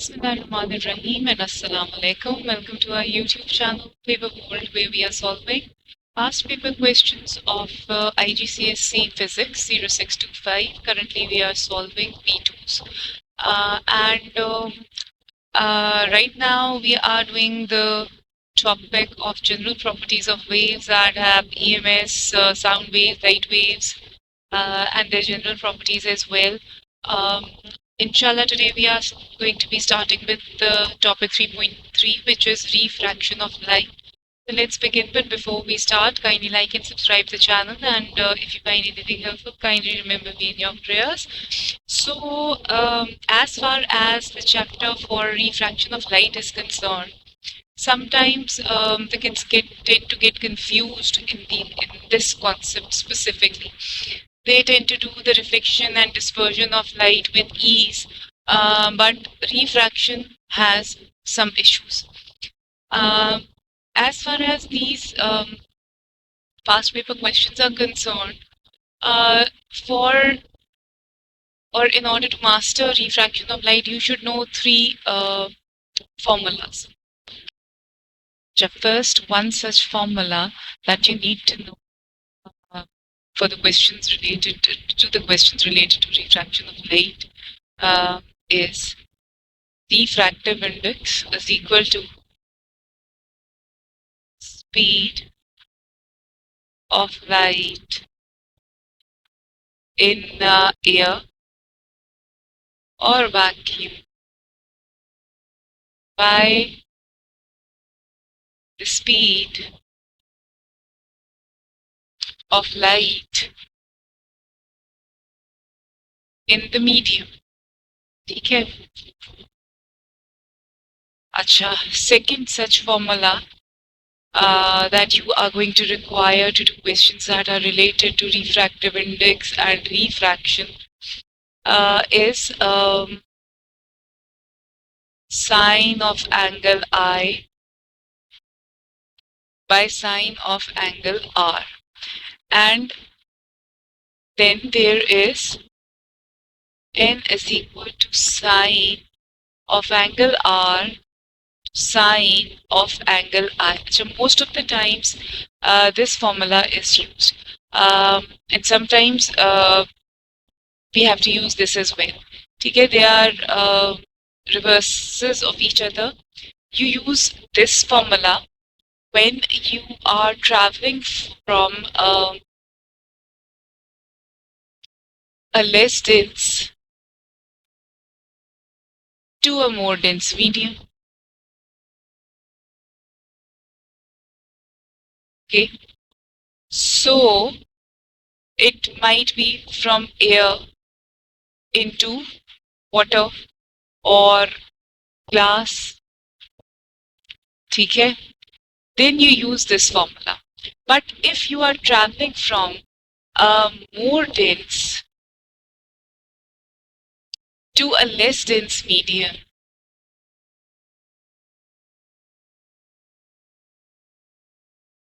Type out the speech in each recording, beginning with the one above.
Bismillahirrahmanirrahim and Assalamu alaikum. Welcome to our YouTube channel, Paper World, where we are solving past paper questions of IGCSE Physics 0625. Currently, we are solving P2s. Right now, we are doing the topic of general properties of waves that have EMS, sound waves, light waves, and their general properties as well. Inshallah, today we are going to be starting with the topic 3.3, which is refraction of light. So let's begin. But before we start, kindly like and subscribe the channel. And if you find anything helpful, kindly remember me in your prayers. So, as far as the chapter for refraction of light is concerned, sometimes the kids tend to get confused in this concept specifically. They tend to do the reflection and dispersion of light with ease, but refraction has some issues. As far as these past paper questions are concerned, in order to master refraction of light, you should know three formulas. The first one such formula that you need to know for the questions related to refraction of light is diffractive index is equal to speed of light in air or vacuum by the speed of light in the medium. ठीक है? अच्छा, second such formula that you are going to require to do questions that are related to refractive index and refraction is sine of angle I by sine of angle R. And then there is n is equal to sine of angle R sine of angle I. So most of the times this formula is used, and sometimes we have to use this as well. Okay, they are reverses of each other. You use this formula when you are traveling from a less dense to a more dense medium. Okay, so it might be from air into water or glass. Okay, then you use this formula. But if you are traveling from a more dense to a less dense medium,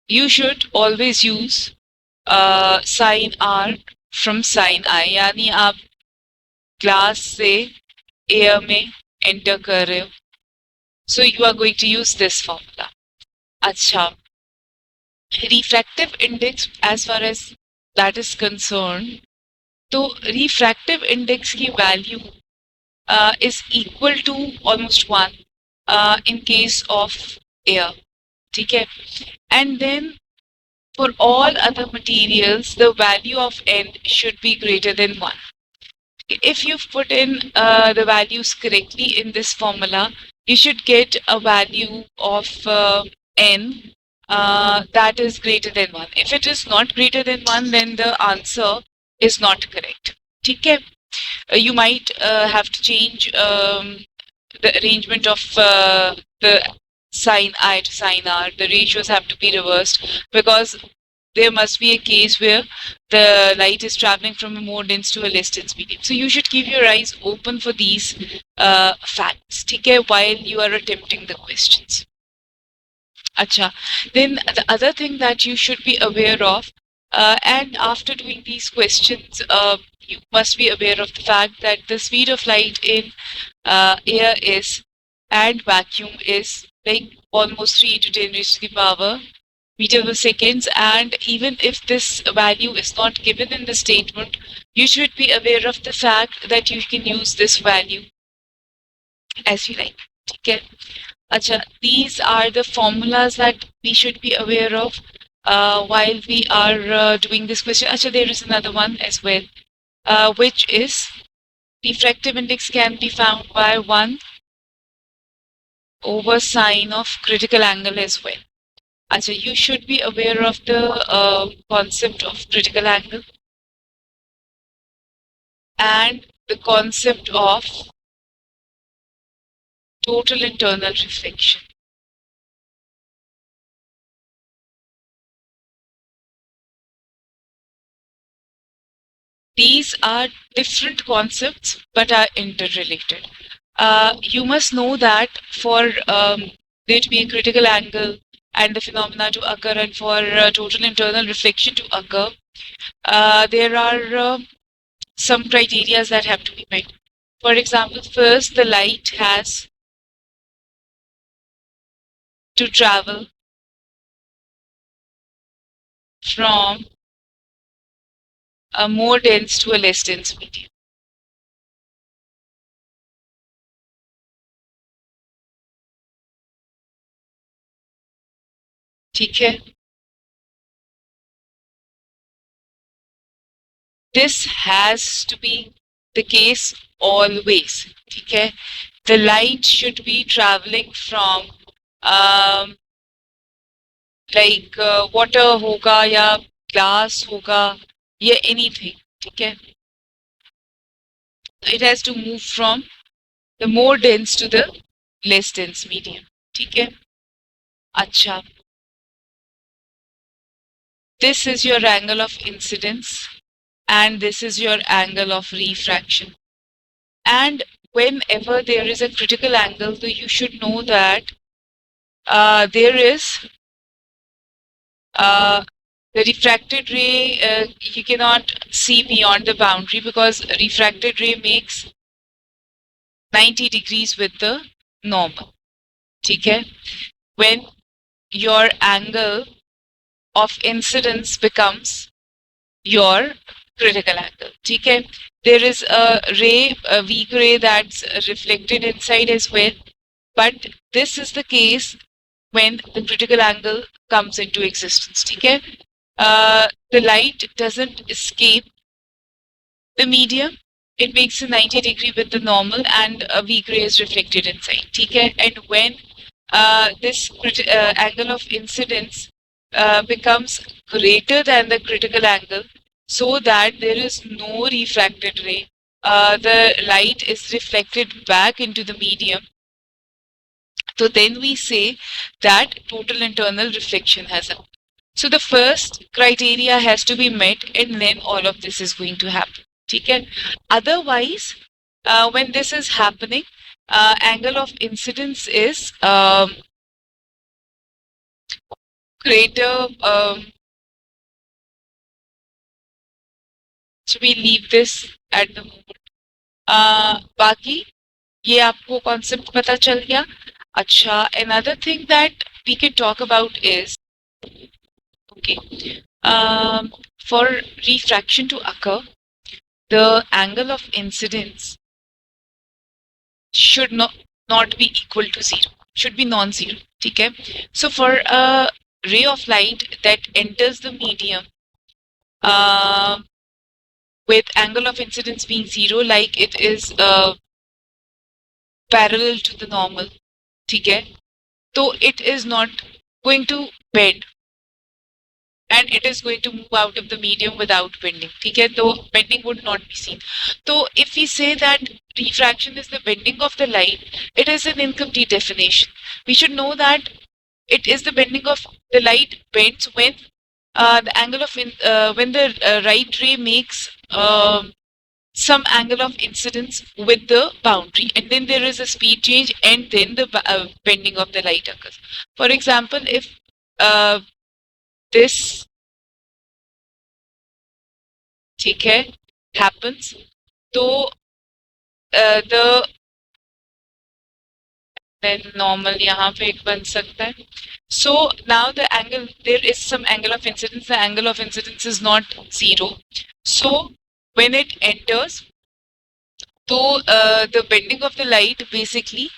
you should always use sine R from sine I. यानी आप glass से air में enter कर रहे हो. So you are going to use this formula. अच्छा, refractive index as far as that is concerned, तो refractive index की value is equal to almost 1 in case of air. Okay? And then for all other materials, the value of n should be greater than 1. If you've put in the values correctly in this formula, you should get a value of n that is greater than 1. If it is not greater than 1, then the answer is not correct. Okay? You might have to change the arrangement of the sine I to sine R. The ratios have to be reversed because there must be a case where the light is traveling from a more dense to a less dense medium. So you should keep your eyes open for these facts, okay, while you are attempting the questions. Acha. Then the other thing that you should be aware of And after doing these questions, you must be aware of the fact that the speed of light in air is and vacuum is like almost 3 to 10 raised to the power meter per seconds. And even if this value is not given in the statement, you should be aware of the fact that you can use this value as you like. Okay. Acha, these are the formulas that we should be aware of while we are doing this question. Acha, there is another one as well, which is refractive index can be found by 1 over sine of critical angle as well. Acha, you should be aware of the concept of critical angle and the concept of total internal reflection. These are different concepts but are interrelated. You must know that for there to be a critical angle and the phenomena to occur and for total internal reflection to occur, there are some criteria that have to be met. For example, first, the light has to travel from a more dense to a less dense medium. ठीक है? This has to be the case always. ठीक है? The light should be traveling from like water होगा या glass होगा या anything. ठीक है? It has to move from the more dense to the less dense medium. ठीक है? अच्छा. This is your angle of incidence and this is your angle of refraction. And whenever there is a critical angle, so you should know that there is the refracted ray, you cannot see beyond the boundary because refracted ray makes 90 degrees with the normal. Okay? When your angle of incidence becomes your critical angle. Okay? There is a ray, a weak ray that's reflected inside as well. But this is the case when the critical angle comes into existence. Okay? The light doesn't escape the medium. It makes a 90 degree with the normal and a weak ray is reflected inside. Okay? And when this angle of incidence becomes greater than the critical angle, so that there is no refracted ray, the light is reflected back into the medium. So then we say that total internal reflection has happened. So the first criteria has to be met and then all of this is going to happen. Okay? Otherwise, when this is happening, angle of incidence is greater. So we leave this at the moment. बाकी ये आपको concept पता चल गया. अच्छा, another thing that we can talk about is, okay, for refraction to occur, the angle of incidence should not be equal to 0, should be non-zero. Okay? So for a ray of light that enters the medium with angle of incidence being 0, like it is parallel to the normal, okay? So it is not going to bend and it is going to move out of the medium without bending. Okay? So bending would not be seen. So if we say that refraction is the bending of the light, it is an incomplete definition. We should know that it is the bending of the light bends when the angle of when the right ray makes some angle of incidence with the boundary, and then there is a speed change and then the bending of the light occurs. For example, if this ठीक है, happens. तो the then normal यहाँ पे एक बन सकता है. So now the angle, there is some angle of incidence. The angle of incidence is not zero. So when it enters, तो the bending of the light basically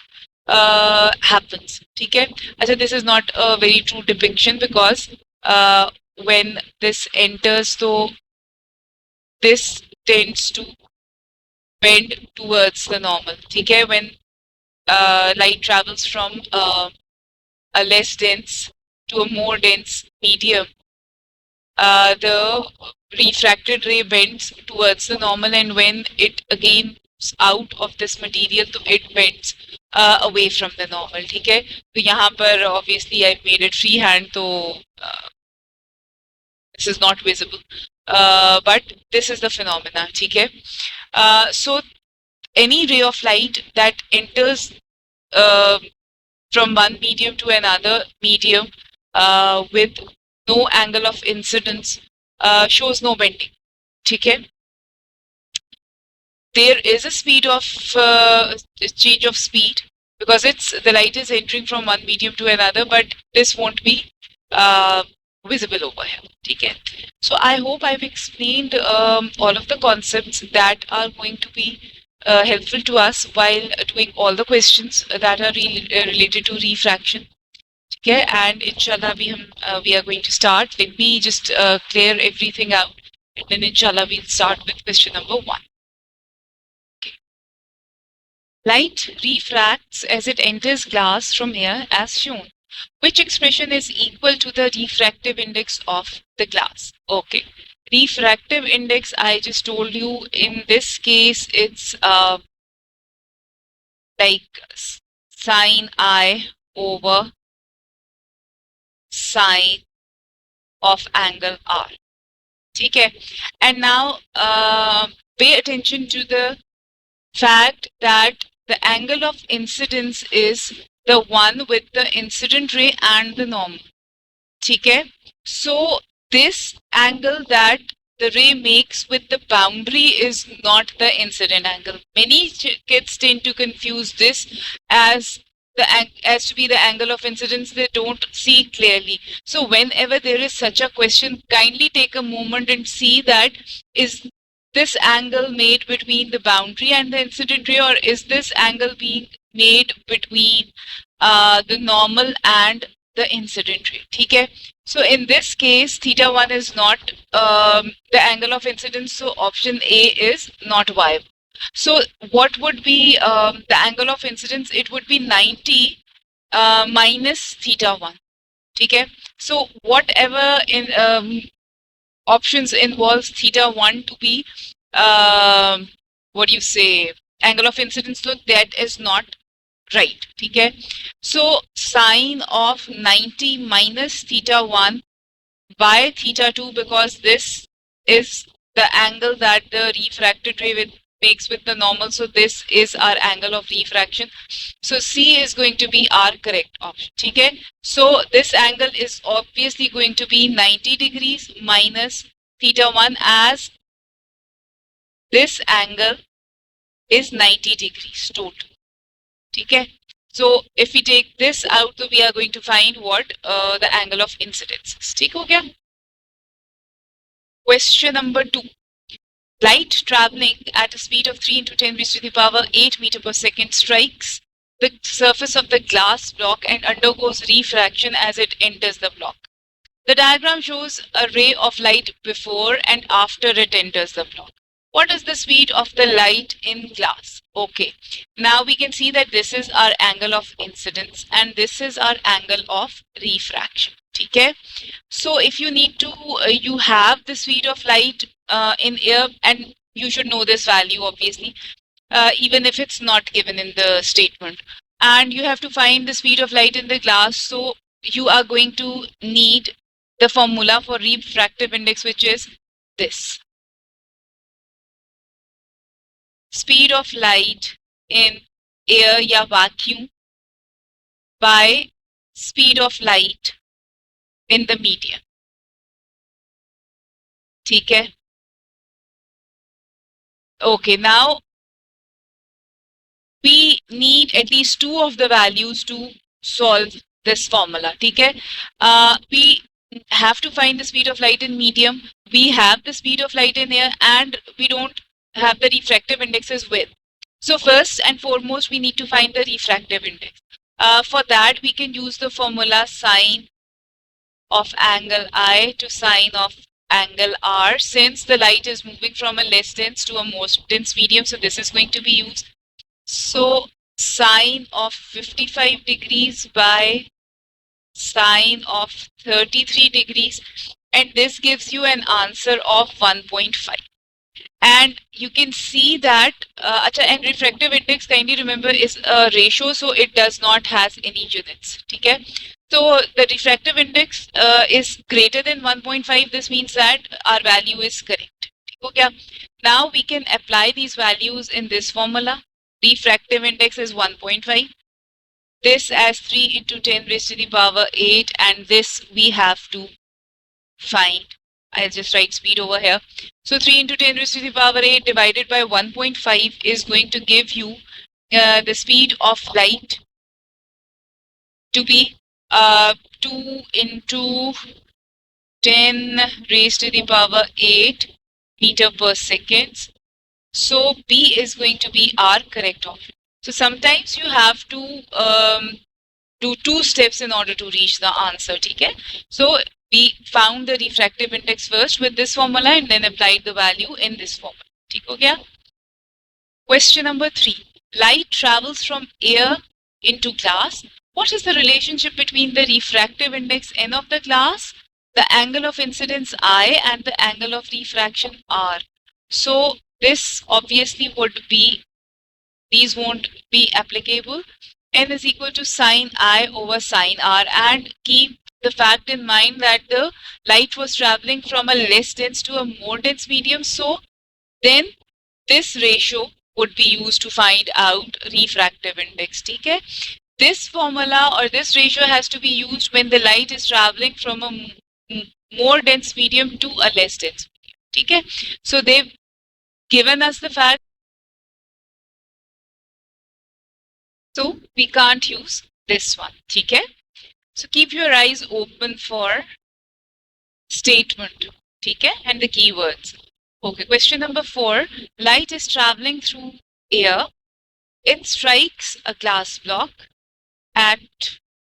happens. ठीक है. अच्छा, this is not a very true depiction because when this enters, so this tends to bend towards the normal. ठीक है. When light travels from a less dense to a more dense medium, the refracted ray bends towards the normal, and when it again out of this material, so it bends away from the normal. ठीक है. तो यहाँ पर obviously I made it freehand, तो this is not visible, but this is the phenomena. ठीक है. So any ray of light that enters from one medium to another medium with no angle of incidence shows no bending. ठीक है. There is a speed of change of speed because it's the light is entering from one medium to another, but this won't be visible over here. ठीक है. So I hope I've explained all of the concepts that are going to be helpful to us while doing all the questions that are related to refraction. Okay, and inshallah we are going to start. Let me just clear everything out, and then inshallah we'll start with question number 1. Okay. Light refracts as it enters glass from air as shown. Which expression is equal to the refractive index of the glass? Okay, refractive index, I just told you, in this case it's like sine I over sine of angle R. ठीक है. And now pay attention to the fact that the angle of incidence is the one with the incident ray and the normal. ठीक है. So this angle that the ray makes with the boundary is not the incident angle. Many kids tend to confuse this as to be the angle of incidence. They don't see clearly. So whenever there is such a question, kindly take a moment and see that is this angle made between the boundary and the incident ray, or is this angle being made between the normal and the incident ray. ठीक है. So in this case, theta 1 is not the angle of incidence, so option A is not viable. So what would be the angle of incidence? It would be 90 minus theta 1. ठीक है. So whatever in options involves theta 1 to be what do you say, angle of incidence, so that is not right. ठीक है. So sine of 90 minus theta 1 by theta 2, because this is the angle that the refracted ray makes with the normal, so this is our angle of refraction. So C is going to be our correct option. ठीक है. So this angle is obviously going to be 90 degrees minus theta 1, as this angle is 90 degrees total. ठीक है. So if we take this out, so we are going to find what the angle of incidence is. ठीक हो गया. Question number 2. Light traveling at a speed of 3 into 10 raised to the power 8 meter per second strikes the surface of the glass block and undergoes refraction as it enters the block. The diagram shows a ray of light before and after it enters the block. What is the speed of the light in glass? Okay, now we can see that this is our angle of incidence and this is our angle of refraction. ठीक है. So if you need to, you have the speed of light in air, and you should know this value obviously, even if it's not given in the statement. And you have to find the speed of light in the glass. So you are going to need the formula for refractive index, which is this. Speed of light in air या vacuum by speed of light in the medium. ठीक है. Okay, now we need at least two of the values to solve this formula. Okay, we have to find the speed of light in medium. We have the speed of light in air, and we don't have the refractive indexes with. So first and foremost, we need to find the refractive index. For that, we can use the formula sine of angle I to sine of angle R, since the light is moving from a less dense to a more dense medium. So this is going to be used. So sine of 55 degrees by sine of 33 degrees, and this gives you an answer of 1.5. And you can see that and refractive index, kindly remember, is a ratio, so it does not has any units. Okay, so the refractive index is greater than 1.5. This means that our value is correct. Okay, now we can apply these values in this formula. Refractive index is 1.5, this as 3 into 10 raised to the power 8, and this we have to find. I'll just write speed over here. So 3 into 10 raised to the power 8 divided by 1.5 is going to give you the speed of light to be 2 into 10 raised to the power 8 meter per second. So B is going to be our correct option. So sometimes you have to do two steps in order to reach the answer. Okay? So we found the refractive index first with this formula and then applied the value in this formula. Okay? Question number 3. Light travels from air into glass. What is the relationship between the refractive index N of the glass, the angle of incidence I, and the angle of refraction R? So this obviously would be, these won't be applicable. N is equal to sine I over sine R, and keep the fact in mind that the light was traveling from a less dense to a more dense medium. So then this ratio would be used to find out refractive index. Okay? This formula or this ratio has to be used when the light is traveling from a more dense medium to a less dense medium. Okay? So they've given us the fact, so we can't use this one. Okay? So keep your eyes open for statement. Okay? And the keywords. Okay, question number 4. Light is traveling through air. It strikes a glass block at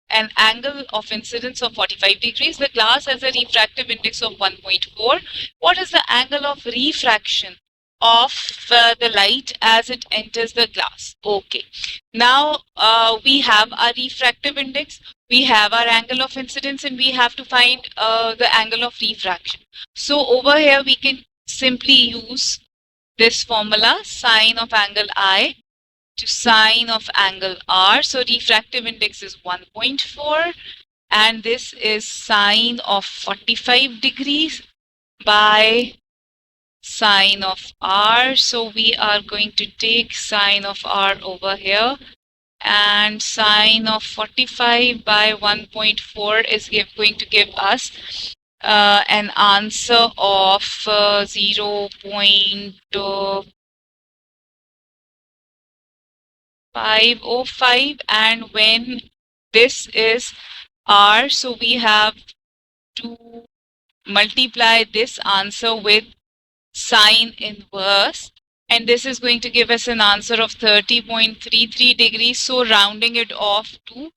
an angle of incidence of 45 degrees. The glass has a refractive index of 1.4. What is the angle of refraction of the light as it enters the glass? Okay. Now we have our refractive index, we have our angle of incidence, and we have to find the angle of refraction. So over here we can simply use this formula, sine of angle I to sine of angle R. So refractive index is 1.4, and this is sine of 45 degrees by sine of R. So we are going to take sine of R over here, and sine of 45 by 1.4 is going to give us an answer of 0.505, and when this is R, so we have to multiply this answer with sine inverse, and this is going to give us an answer of 30.33 degrees, so rounding it off to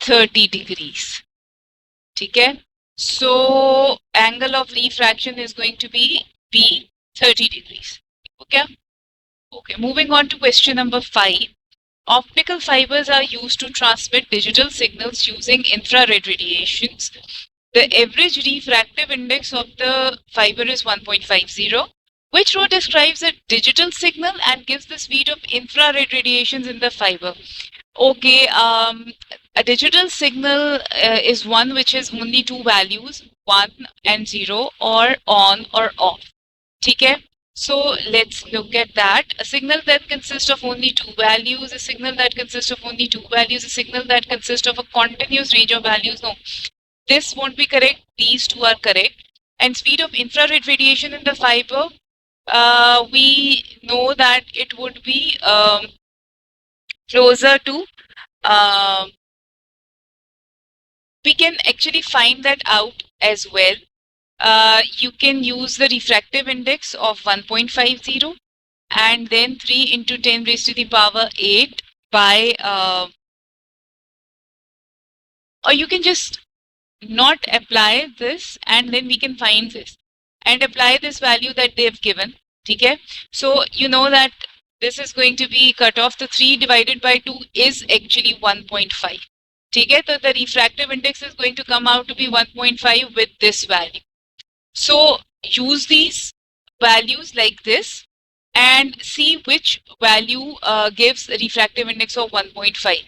30 degrees. Okay? So angle of refraction is going to be 30 degrees. Okay? Okay, moving on to question number 5. Optical fibers are used to transmit digital signals using infrared radiations. The average refractive index of the fiber is 1.50. Which row describes a digital signal and gives the speed of infrared radiations in the fiber? Okay, a digital signal is one which has only two values, 1 and 0, or on or off. Okay? So let's look at that. A signal that consists of only two values, a signal that consists of only two values, a signal that consists of a continuous range of values. No, this won't be correct. These two are correct. And speed of infrared radiation in the fiber, we know that it would be closer to, we can actually find that out as well. You can use the refractive index of 1.50 and then 3 into 10 raised to the power 8 by, or you can just not apply this and then we can find this and apply this value that they've given. Okay, so you know that this is going to be cut off. The 3 divided by 2 is actually 1.5. Okay, so the refractive index is going to come out to be 1.5 with this value. So use these values like this and see which value gives a refractive index of 1.5.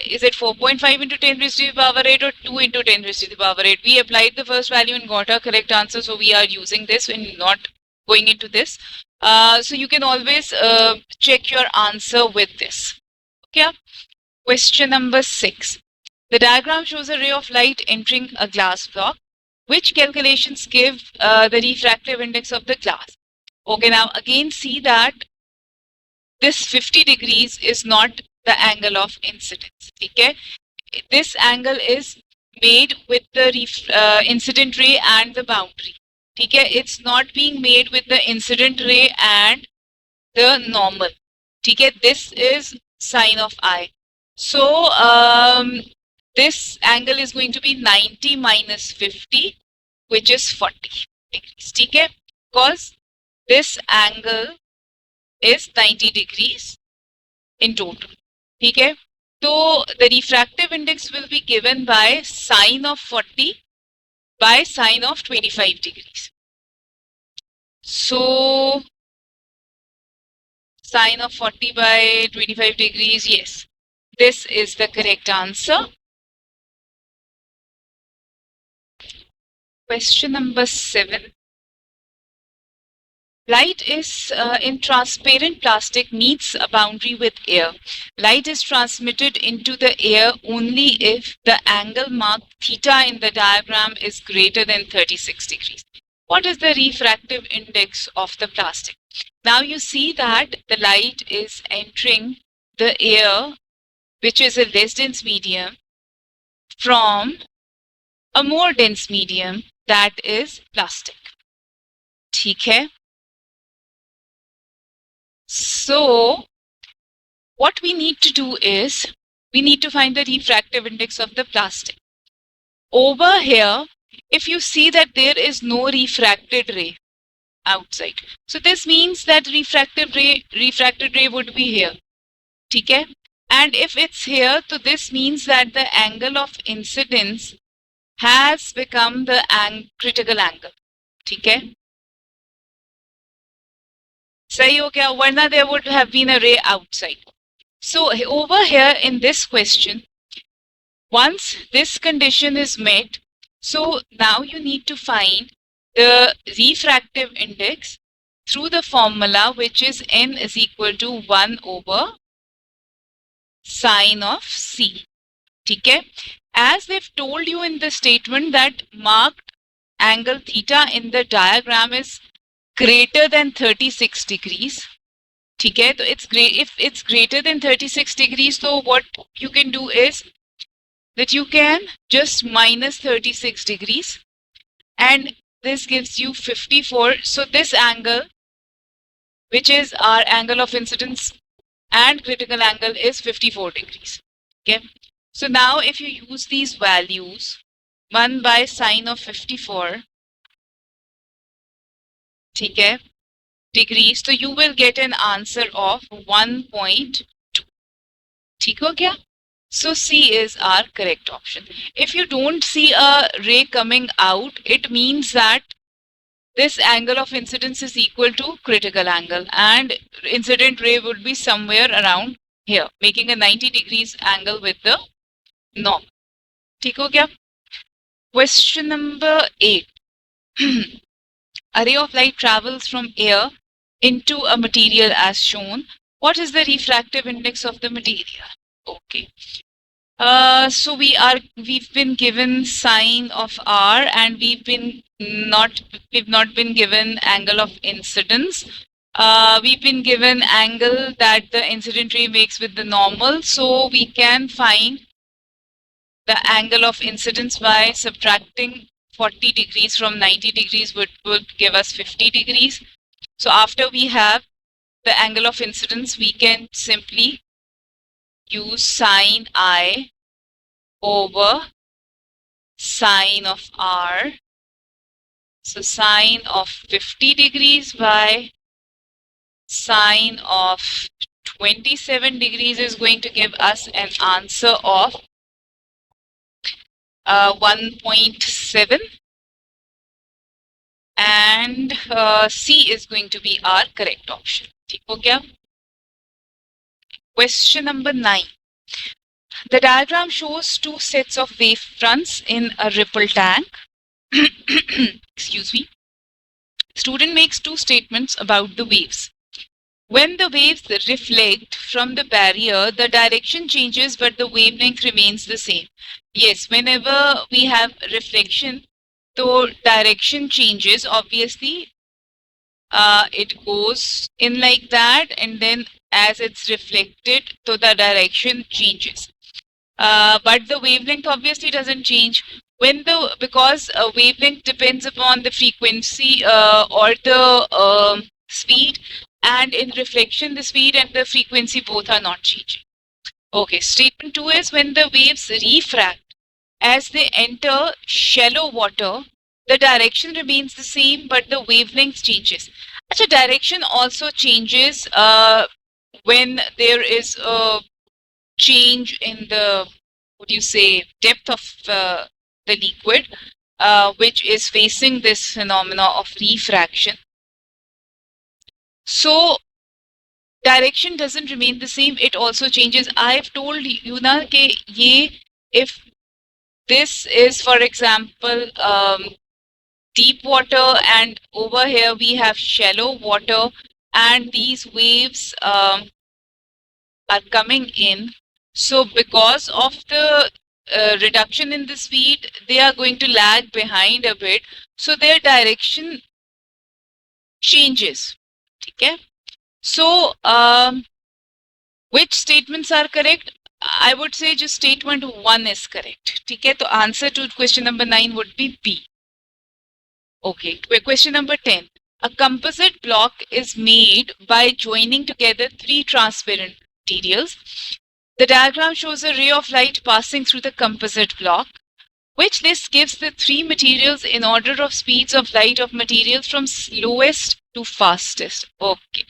Is it 4.5 into 10 raised to the power 8 or 2 into 10 raised to the power 8? We applied the first value and got our correct answer, so we are using this and not going into this. So you can always check your answer with this. Okay. Question number 6. The diagram shows a ray of light entering a glass block. Which calculations give the refractive index of the glass? Okay, now again see that this 50 degrees is not the angle of incidence. Okay, this angle is made with the incident ray and the boundary. Okay, it's not being made with the incident ray and the normal. Okay, this is sine of I. So this angle is going to be 90 minus 50, which is 40 degrees. Okay, because this angle is 90 degrees in total. Okay, so the refractive index will be given by sine of 40 by sine of 25 degrees. So sine of 40 by 25 degrees, yes, this is the correct answer. Question number 7. Light is in transparent plastic meets a boundary with air. Light is transmitted into the air only if the angle marked theta in the diagram is greater than 36 degrees. What is the refractive index of the plastic? Now you see that the light is entering the air, which is a less dense medium, from a more dense medium, that is plastic. ठीक है? So what we need to do is we need to find the refractive index of the plastic. Over here, if you see that there is no refracted ray outside, so this means that refracted ray would be here. Okay? And if it's here, so this means that the angle of incidence has become the critical angle. Okay? सही हो गया, वरना there would have been a ray outside. So over here in this question, once this condition is met, so now you need to find the refractive index through the formula, which is n is equal to 1 over sine of c. Okay? As they've told you in the statement that marked angle theta in the diagram is greater than 36 degrees. Okay? So it's great if it's greater than 36 degrees. So what you can do is that you can just minus 36 degrees and this gives you 54. So this angle, which is our angle of incidence and critical angle, is 54 degrees. Okay. So now if you use these values, 1 by sine of 54, okay, degrees, so you will get an answer of 1.2. ठीक हो गया? So C is our correct option. If you don't see a ray coming out, it means that this angle of incidence is equal to critical angle and incident ray would be somewhere around here, making a 90 degrees angle with the norm. ठीक हो गया? Question number 8. A ray of light travels from air into a material as shown. What is the refractive index of the material? Okay. So we've been given sine of r, and we've not been given angle of incidence. We've been given angle that the incident ray makes with the normal, so we can find the angle of incidence by subtracting 40 degrees from 90 degrees would give us 50 degrees. So after we have the angle of incidence, we can simply use sine I over sine of r. So sine of 50 degrees by sine of 27 degrees is going to give us an answer of 1.7, and C is going to be our correct option. ठीक हो गया? Question number 9. The diagram shows two sets of wave fronts in a ripple tank. Excuse me. Student makes two statements about the waves. When the waves reflect from the barrier, the direction changes but the wavelength remains the same. Yes, whenever we have reflection, the direction changes. Obviously, it goes in like that, and then as it's reflected, so the direction changes. But the wavelength obviously doesn't change. Because wavelength depends upon the frequency or the speed, and in reflection the speed and the frequency both are not changing. Okay, statement 2 is when the waves refract as they enter shallow water, the direction remains the same but the wavelength changes. Actually, direction also changes when there is a change in the, what do you say, depth of the liquid, which is facing this phenomena of refraction. So direction doesn't remain the same, it also changes. I've told you na ke ye, if this is, for example, deep water, and over here we have shallow water, and these waves are coming in. So because of the reduction in the speed, they are going to lag behind a bit. So their direction changes. Okay. So which statements are correct? I would say just statement 1 is correct. Okay. So answer to question number 9 would be B. Okay. Question number 10. A composite block is made by joining together three transparent materials. The diagram shows a ray of light passing through the composite block. Which list gives the three materials in order of speeds of light of materials from slowest to fastest? Okay.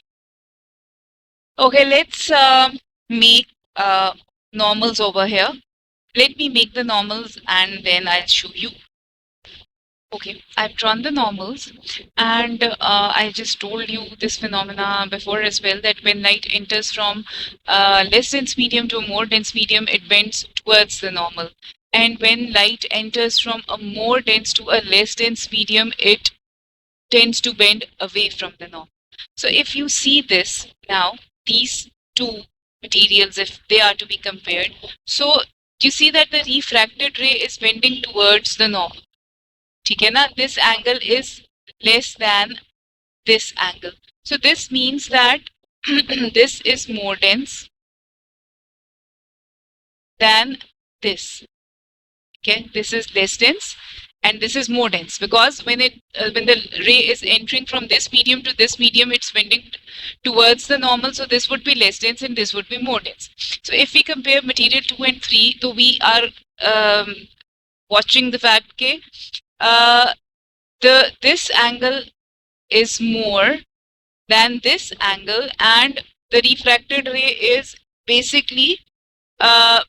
Okay, let's make normals over here. Let me make the normals and then I'll show you. Okay, I've drawn the normals, and I just told you this phenomena before as well, that when light enters from less dense medium to a more dense medium, it bends towards the normal. And when light enters from a more dense to a less dense medium, it tends to bend away from the normal. So if you see this now, these two materials, if they are to be compared, so you see that the refracted ray is bending towards the normal. ठीक है ना? This angle is less than this angle. So this means that this is more dense than this. Okay, this is less dense and this is more dense, because when the ray is entering from this medium to this medium, it's bending towards the normal. So this would be less dense and this would be more dense. So if we compare material 2 and 3, so we are watching the fact that this angle is more than this angle, and the refracted ray is basically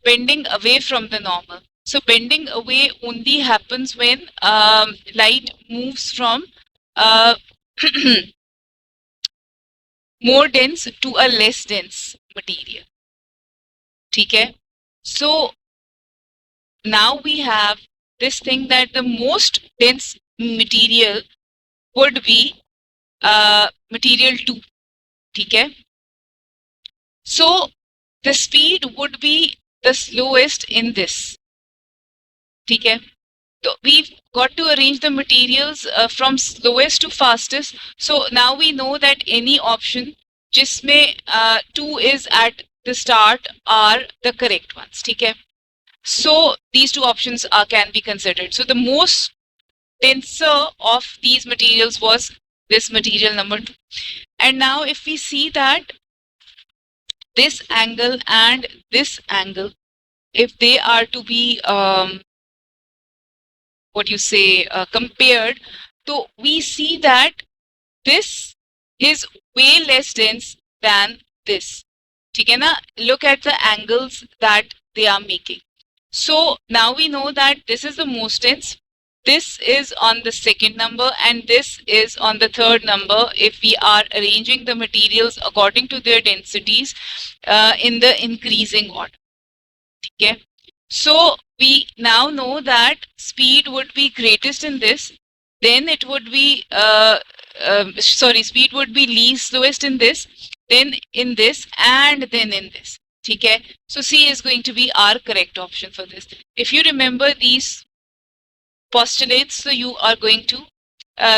bending away from the normal. So bending away only happens when light moves from more dense to a less dense material. Okay? So now we have this thing that the most dense material would be material 2. Okay? So the speed would be the slowest in this. ठीक है, so we've got to arrange the materials from slowest to fastest. So now we know that any option जिसमें 2 is at the start are the correct ones. ठीक है, so these two options can be considered. So the most denser of these materials was this material number 2. And now if we see that this angle and this angle, if they are to be compared, so we see that this is way less dense than this. ठीक है ना? Look at the angles that they are making. So now we know that this is the most dense, this is on the second number, and this is on the third number if we are arranging the materials according to their densities in the increasing order. Okay, so we now know that speed would be greatest in this, then it would be speed would be least slowest in this, then in this, and then in this. Okay, so C is going to be our correct option for this. If you remember these postulates, so you are going to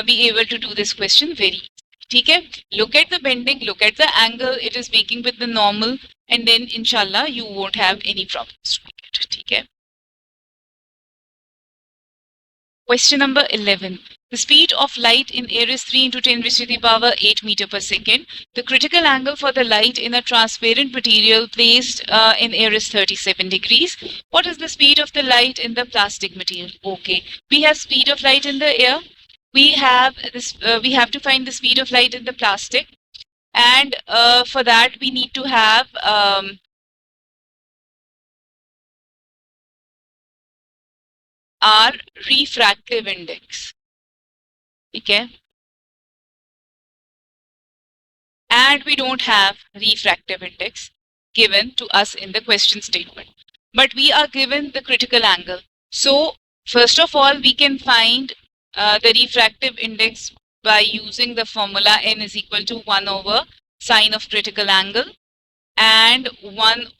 be able to do this question very easily. Okay, look at the bending, look at the angle it is making with the normal, and then inshallah you won't have any problems. Okay. Question number 11. The speed of light in air is 3 into 10 raised to the power 8 meter per second. The critical angle for the light in a transparent material placed in air is 37 degrees. What is the speed of the light in the plastic material? Okay, we have speed of light in the air. We have this. We have to find the speed of light in the plastic, and for that we need to have our refractive index. Okay, and we don't have refractive index given to us in the question statement, but we are given the critical angle. So first of all, we can find the refractive index by using the formula n is equal to 1 over sine of critical angle and 1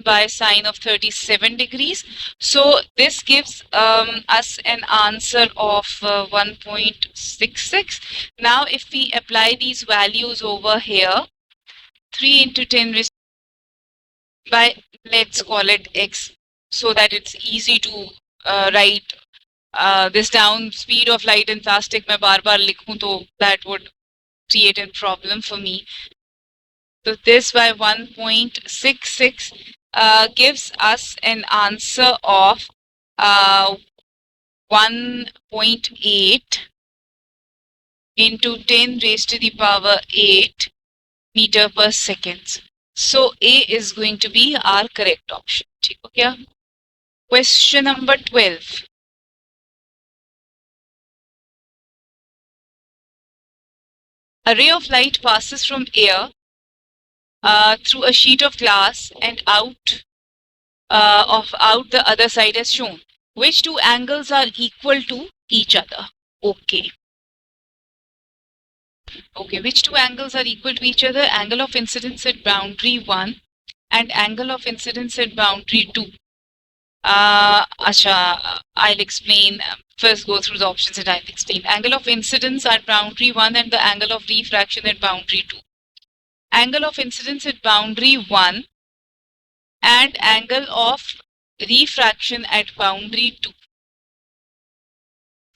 by sine of 37 degrees. So this gives us an answer of 1.66. Now if we apply these values over here, 3 into 10 raised by, let's call it x, so that it's easy to write this down. Speed of light in plastic mein bar likhun to that would create a problem for me. So this by 1.66 gives us an answer of 1.8 into 10 raised to the power 8 meter per second. So A is going to be our correct option. Okay? Question number 12. A ray of light passes from air through a sheet of glass and out the other side as shown. Which two angles are equal to each other? Okay. Okay, which two angles are equal to each other? Angle of incidence at boundary 1 and angle of incidence at boundary 2. I'll explain. First go through the options and I'll explain. Angle of incidence at boundary 1 and the angle of refraction at boundary 2. Angle of incidence at boundary 1 and angle of refraction at boundary 2.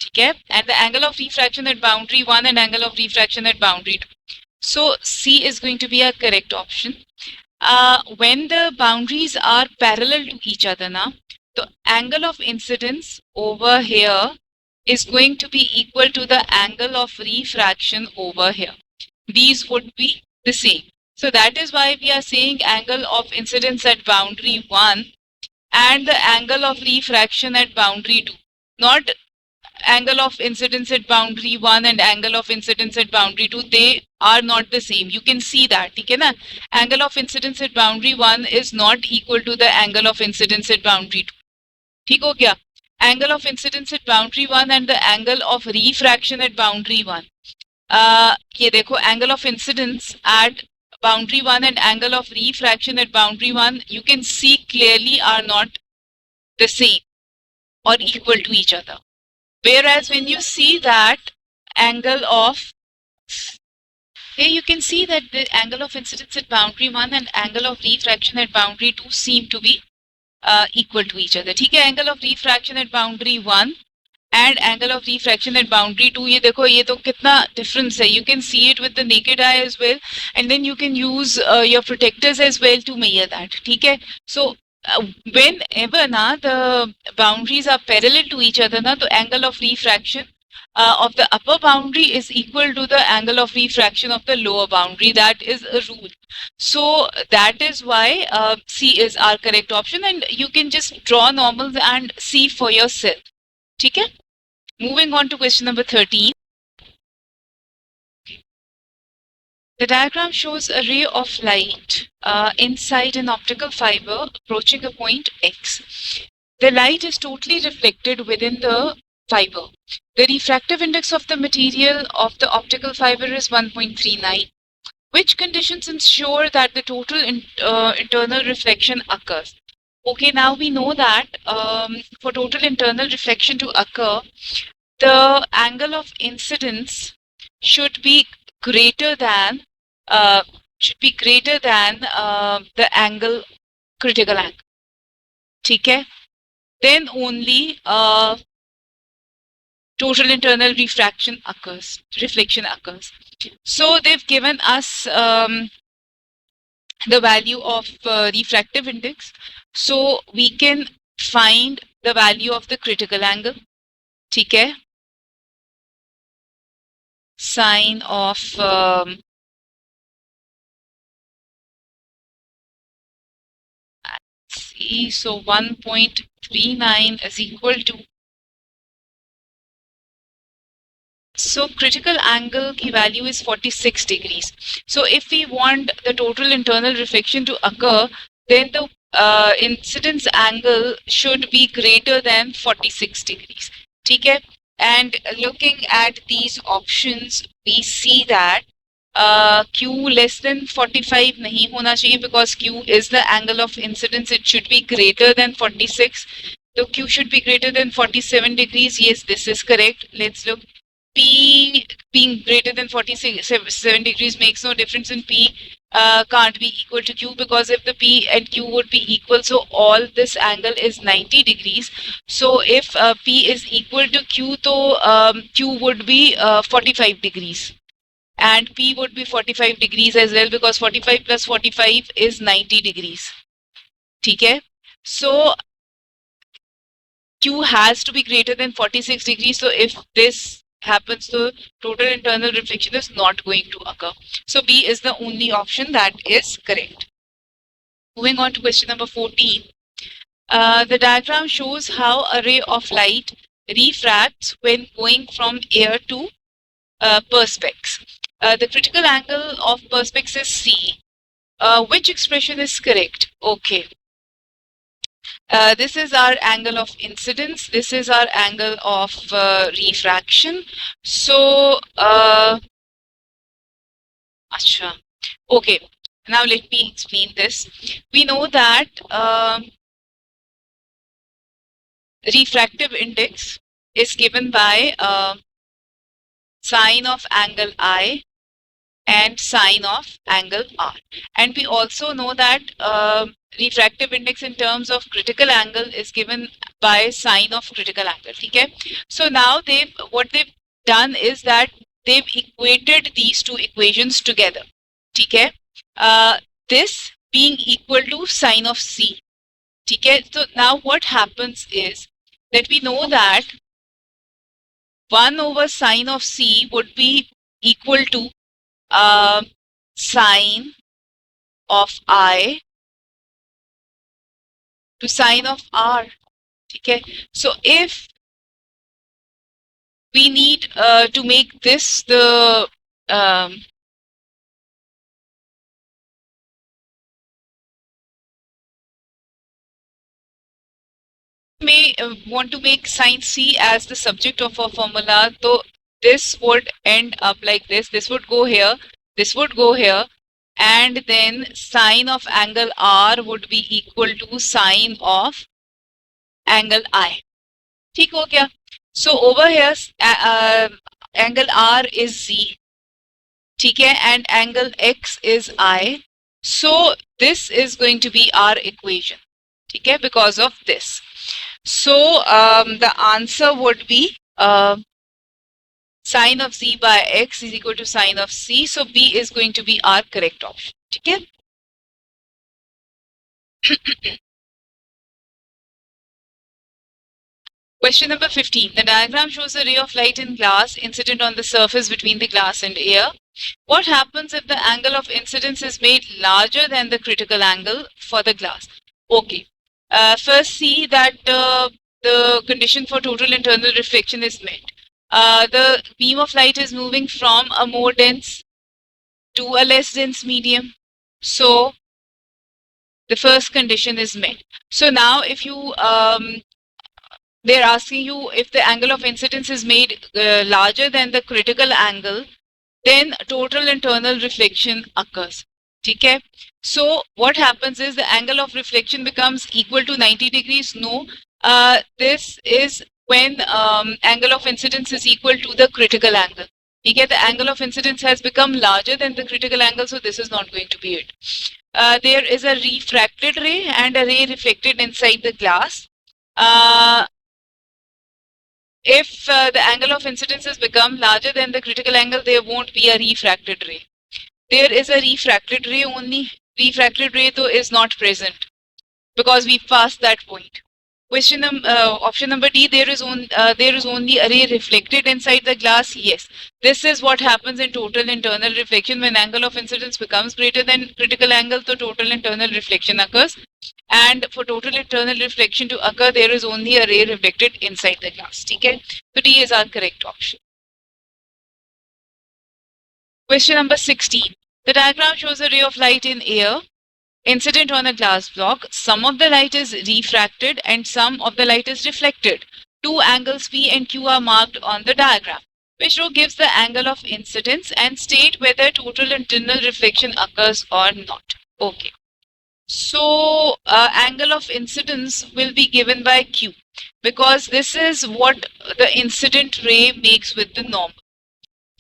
Okay? And the angle of refraction at boundary 1 and angle of refraction at boundary 2. So C is going to be a correct option. When the boundaries are parallel to each other now, the angle of incidence over here is going to be equal to the angle of refraction over here. These would be the same. So that is why we are saying angle of incidence at boundary 1 and the angle of refraction at boundary 2. Not angle of incidence at boundary 1 and angle of incidence at boundary 2. They are not the same. You can see that. Okay, na? Angle of incidence at boundary 1 is not equal to the angle of incidence at boundary 2. ठीक हो गया? Angle of incidence at boundary 1 and the angle of refraction at boundary 1. ये देखो, angle of incidence at boundary 1 and angle of refraction at boundary 1, you can see clearly are not the same or equal to each other. Whereas when you see that angle of, here you can see that the angle of incidence at boundary 1 and angle of refraction at boundary 2 seem to be equal to each other. ठीक है, angle of refraction at boundary 1 and angle of refraction at boundary 2, ये देखो ये तो कितना difference है. You can see it with the naked eye as well, and then you can use your protectors as well to measure that. ठीक है, so whenever na the boundaries are parallel to each other na, the angle of refraction of the upper boundary is equal to the angle of refraction of the lower boundary. That is a rule. So that is why C is our correct option, and you can just draw normals and see for yourself. Okay? Moving on to question number 13. The diagram shows a ray of light inside an optical fiber approaching a point X. The light is totally reflected within the fiber. The refractive index of the material of the optical fiber is 1.39. Which conditions ensure that the total internal reflection occurs? Okay, now we know that for total internal reflection to occur, the angle of incidence should be greater than the angle, critical angle. Okay? Then only total internal reflection occurs. So they've given us the value of refractive index. So we can find the value of the critical angle. Okay? Sine of so 1.39 is equal to, so critical angle ki value is 46 degrees. So if we want the total internal reflection to occur, then the incidence angle should be greater than 46 degrees. Okay? And looking at these options, we see that Q less than 45 nahi hona chahiye, because Q is the angle of incidence. It should be greater than 46. So Q should be greater than 47 degrees. Yes, this is correct. Let's look. P being greater than 47 degrees makes no difference, in P can't be equal to Q, because if the P and Q would be equal, so all this angle is 90 degrees. So if P is equal to Q, so Q would be 45 degrees. And P would be 45 degrees as well, because 45 plus 45 is 90 degrees. Okay? So Q has to be greater than 46 degrees. So if this happens, the total internal reflection is not going to occur. So B is the only option that is correct. Moving on to question number 14. The diagram shows how a ray of light refracts when going from air to perspex. The critical angle of perspex is C. Which expression is correct? Okay. This is our angle of incidence. This is our angle of refraction. So, okay. Now let me explain this. We know that refractive index is given by sine of angle I and sine of angle R. And we also know that refractive index in terms of critical angle is given by sine of critical angle. Okay? So now what they've done is that they've equated these two equations together. Okay? This being equal to sine of C. Okay? So now what happens is that we know that 1 over sine of C would be equal to sine of I to sine of R. Okay? So if we need to make this the may want to make sine C as the subject of a formula, so this would end up like this. This would go here, this would go here, and then sine of angle R would be equal to sine of angle I. ठीक हो गया? So over here angle R is Z, ठीक है, and angle X is I. So this is going to be our equation, ठीक है, because of this. So the answer would be sine of Z by X is equal to sine of C. So B is going to be our correct option, ठीक है. Question number 15. The diagram shows a ray of light in glass incident on the surface between the glass and air. What happens if the angle of incidence is made larger than the critical angle for the glass? Okay. First, see that the condition for total internal reflection is met. The beam of light is moving from a more dense to a less dense medium. So, the first condition is met. So now if you they're asking you if the angle of incidence is made larger than the critical angle, then total internal reflection occurs. Okay? So what happens is the angle of reflection becomes equal to 90 degrees. No, this is when angle of incidence is equal to the critical angle. Okay? The angle of incidence has become larger than the critical angle, so this is not going to be it. There is a refracted ray and a ray reflected inside the glass. If the angle of incidence has become larger than the critical angle, there won't be a refracted ray. There is a refracted ray only. Refracted ray though is not present because we passed that point. Option number D, there is only a ray reflected inside the glass. Yes, this is what happens in total internal reflection. When angle of incidence becomes greater than critical angle, the total internal reflection occurs. And for total internal reflection to occur, there is only a ray reflected inside the glass. Okay? So D is our correct option. Question number 16. The diagram shows a ray of light in air incident on a glass block. Some of the light is refracted and some of the light is reflected. Two angles P and Q are marked on the diagram. Which row gives the angle of incidence and state whether total internal reflection occurs or not. Okay. So angle of incidence will be given by Q because this is what the incident ray makes with the normal.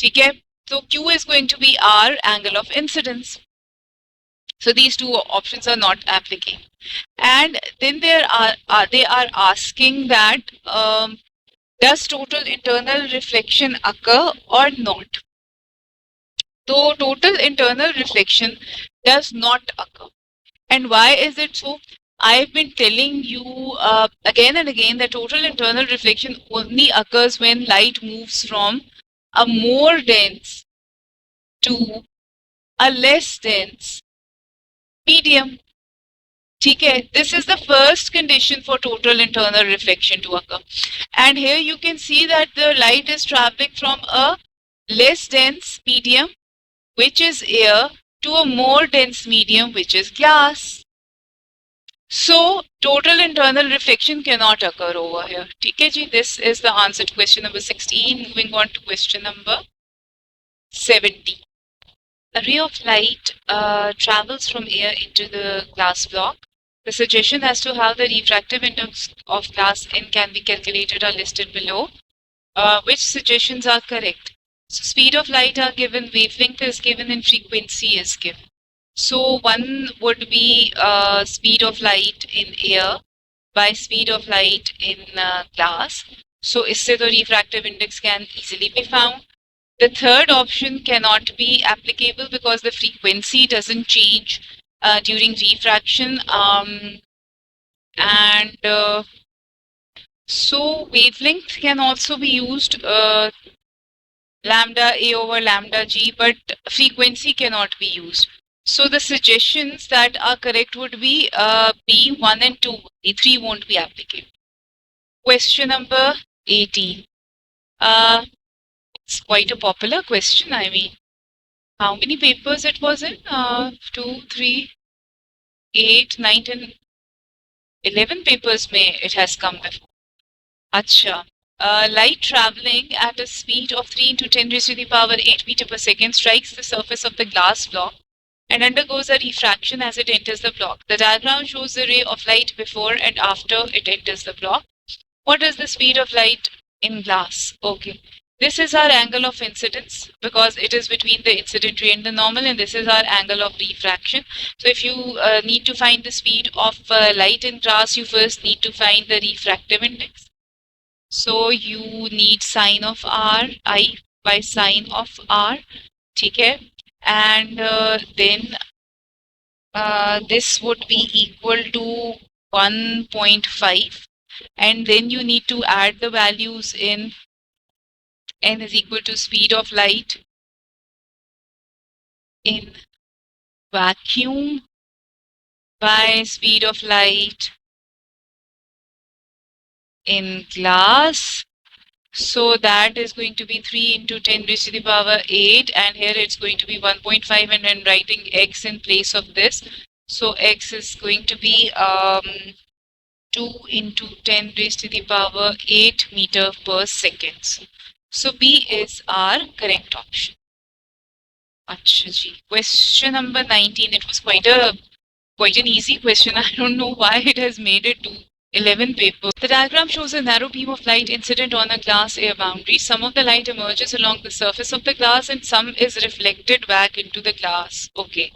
Okay? So Q is going to be our angle of incidence. So these two options are not applicable. And then they are asking that does total internal reflection occur or not? So total internal reflection does not occur. And why is it so? I've been telling you again and again that total internal reflection only occurs when light moves from a more dense to a less dense medium. Okay, this is the first condition for total internal reflection to occur. And here you can see that the light is traveling from a less dense medium, which is air, to a more dense medium, which is glass. So total internal reflection cannot occur over here. Okay, ji, this is the answer to question number 16. Moving on to question number 17. A ray of light travels from air into the glass block. The suggestion as to how the refractive index of glass in can be calculated are listed below. Which suggestions are correct? So speed of light are given, wavelength is given, and frequency is given. So one would be speed of light in air by speed of light in glass. So isse the refractive index can easily be found. The third option cannot be applicable because the frequency doesn't change during refraction. So wavelength can also be used, lambda A over lambda G, but frequency cannot be used. So the suggestions that are correct would be B, 1 and 2. The 3 won't be applicable. Question number 18. It's quite a popular question. I mean, how many papers it was in? 2, 3, 8, 9, 10, 11 papers may it has come before. Acha. Light traveling at a speed of 3 into 10 raised to the power 8 meter per second strikes the surface of the glass block and undergoes a refraction as it enters the block. The diagram shows the ray of light before and after it enters the block. What is the speed of light in glass? Okay. This is our angle of incidence because it is between the incident ray and the normal, and this is our angle of refraction. So if you need to find the speed of light in glass, you first need to find the refractive index. So you need sine of r, I by sine of r, okay? And then this would be equal to 1.5, and then you need to add the values in n is equal to speed of light in vacuum by speed of light in glass. So that is going to be 3 into 10 raised to the power 8, and here it's going to be 1.5, and then writing x in place of this. So x is going to be 2 into 10 raised to the power 8 meter per second. So B is our correct option. Achha ji. Question number 19. It was quite an easy question. I don't know why it has made it to 11 paper. The diagram shows a narrow beam of light incident on a glass air boundary. Some of the light emerges along the surface of the glass and some is reflected back into the glass. Okay.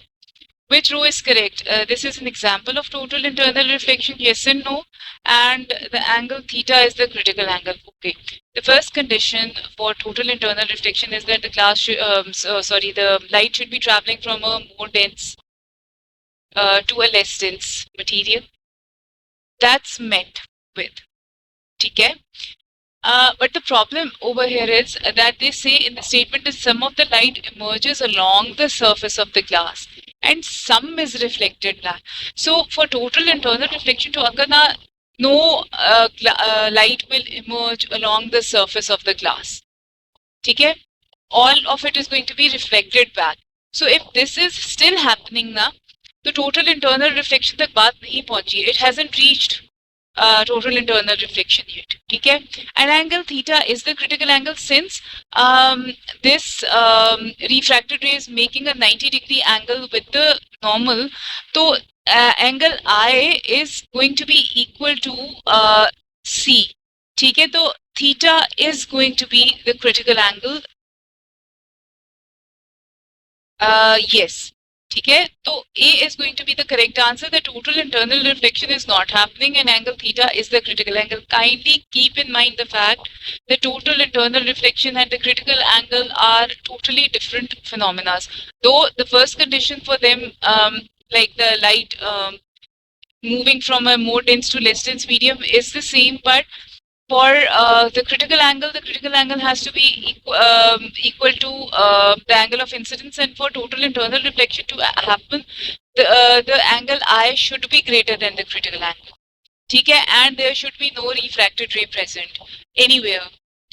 Which row is correct? This is an example of total internal reflection, yes and no. And the angle theta is the critical angle. Okay. The first condition for total internal reflection is that the the light should be traveling from a more dense to a less dense material. That's met with. Okay. But the problem over here is that they say in the statement that some of the light emerges along the surface of the glass and some is reflected back. So for total internal reflection to occur, no light will emerge along the surface of the glass. Okay? All of it is going to be reflected back. So if this is still happening now, the total internal reflection tak baat nahi pahunchi. It hasn't reached total internal reflection yet. Okay? And angle theta is the critical angle since this refracted ray is making a 90-degree angle with the normal. So angle I is going to be equal to C. Okay? So theta is going to be the critical angle. Yes. Okay, so A is going to be the correct answer. The total internal reflection is not happening and angle theta is the critical angle. Kindly keep in mind the fact the total internal reflection and the critical angle are totally different phenomena. Though the first condition for them, like the light moving from a more dense to less dense medium is the same, but for the critical angle has to be equal to the angle of incidence, and for total internal reflection to happen, the angle I should be greater than the critical angle. Okay, and there should be no refracted ray present anywhere.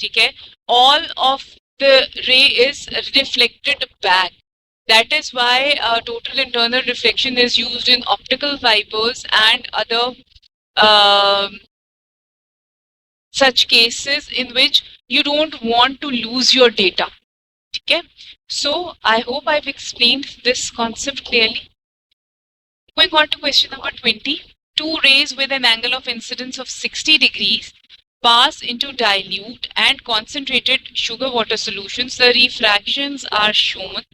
Okay, all of the ray is reflected back. That is why total internal reflection is used in optical fibers and other such cases in which you don't want to lose your data. Okay, so I hope I've explained this concept clearly. Going on to question number 20. Two rays with an angle of incidence of 60 degrees pass into dilute and concentrated sugar water solutions. The refractions are shown.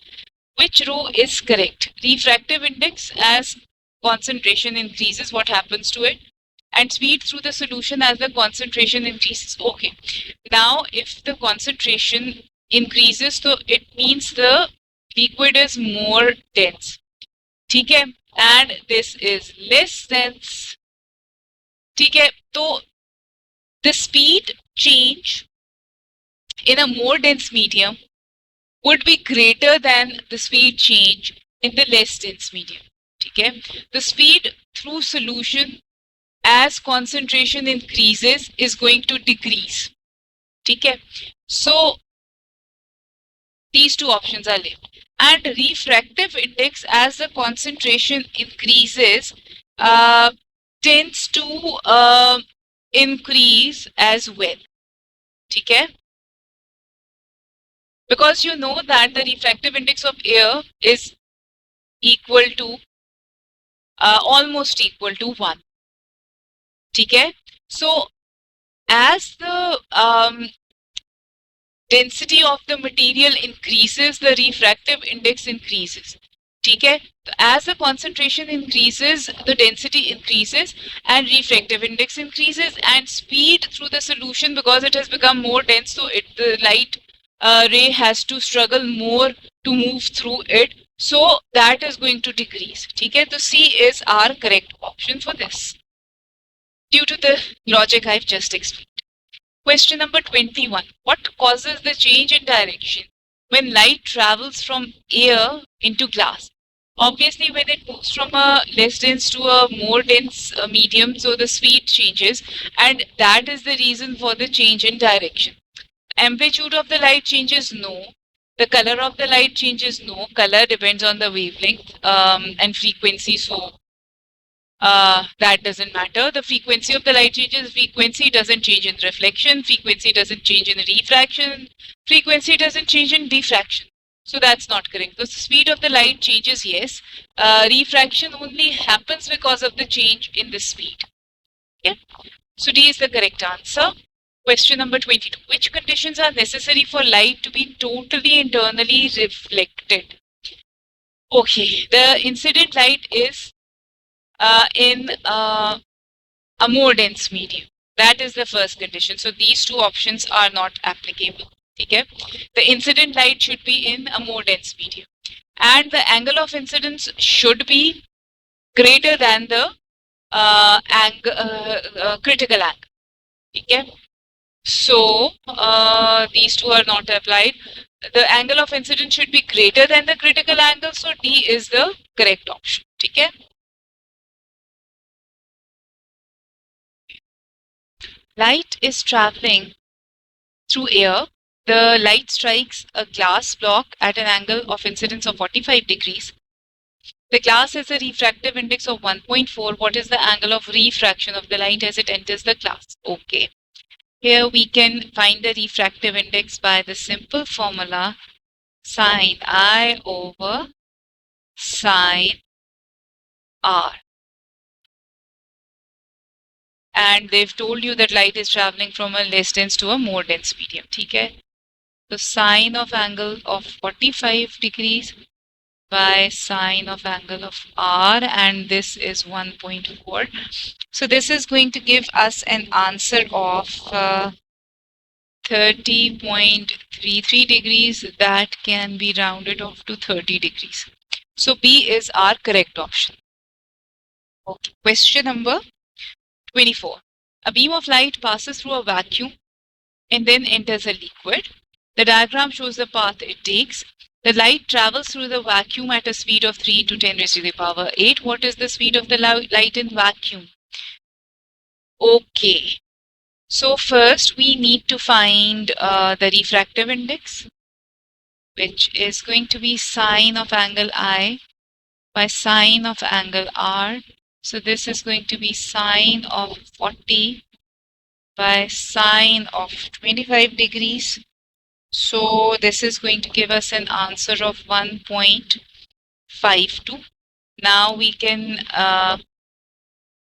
Which row is correct? Refractive index, as concentration increases, what happens to it? And speed through the solution as the concentration increases. Okay. Now, if the concentration increases, so it means the liquid is more dense. Okay. And this is less dense. Okay. So the speed change in a more dense medium would be greater than the speed change in the less dense medium. Okay. The speed through solution as concentration increases is going to decrease. Okay. So these two options are left. And refractive index, as the concentration increases, tends to increase as well. Okay. Because you know that the refractive index of air is equal to almost equal to 1. ठीक है? So as the density of the material increases, the refractive index increases. ठीक है? As the concentration increases, the density increases and refractive index increases, and speed through the solution, because it has become more dense, so the light ray has to struggle more to move through it. So that is going to decrease. ठीक है? So C is our correct option for this, due to the logic I've just explained. Question number 21. What causes the change in direction when light travels from air into glass? Obviously, when it moves from a less dense to a more dense medium, so the speed changes, and that is the reason for the change in direction. Amplitude of the light changes? No. The color of the light changes? No. Color depends on the wavelength and frequency, so that doesn't matter. The frequency of the light changes. Frequency doesn't change in reflection. Frequency doesn't change in refraction. Frequency doesn't change in diffraction. So that's not correct. The speed of the light changes, yes. Refraction only happens because of the change in the speed. Yeah. So D is the correct answer. Question number 22. Which conditions are necessary for light to be totally internally reflected? Okay, the incident light is in a more dense medium. That is the first condition. So these two options are not applicable. Okay? The incident light should be in a more dense medium. And the angle of incidence should be greater than the critical angle. Okay? So these two are not applied. The angle of incidence should be greater than the critical angle. So D is the correct option. Okay? Light is traveling through air. The light strikes a glass block at an angle of incidence of 45 degrees. The glass has a refractive index of 1.4. What is the angle of refraction of the light as it enters the glass? Okay. Here we can find the refractive index by the simple formula sine I over sine R. And they've told you that light is traveling from a less dense to a more dense medium. Okay? So sine of angle of 45 degrees by sine of angle of R, and this is 1.4. So this is going to give us an answer of 30.33 degrees. That can be rounded off to 30 degrees. So B is our correct option. Okay. Question number 24. A beam of light passes through a vacuum and then enters a liquid. The diagram shows the path it takes. The light travels through the vacuum at a speed of 3 to 10 raised to the power 8. What is the speed of the light in vacuum? Okay. So first we need to find the refractive index, which is going to be sine of angle I by sine of angle R. So this is going to be sine of 40 by sine of 25 degrees. So this is going to give us an answer of 1.52. Now we can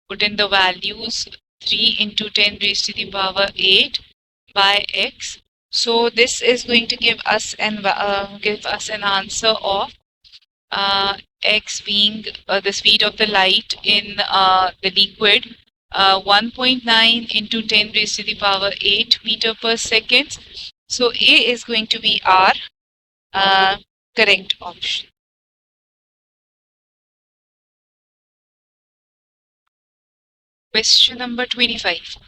put in the values 3 into 10 raised to the power 8 by x. So this is going to give us an answer of x being the speed of the light in the liquid, 1.9 into 10 raised to the power 8 meter per second. So A is going to be our correct option. Question number 25.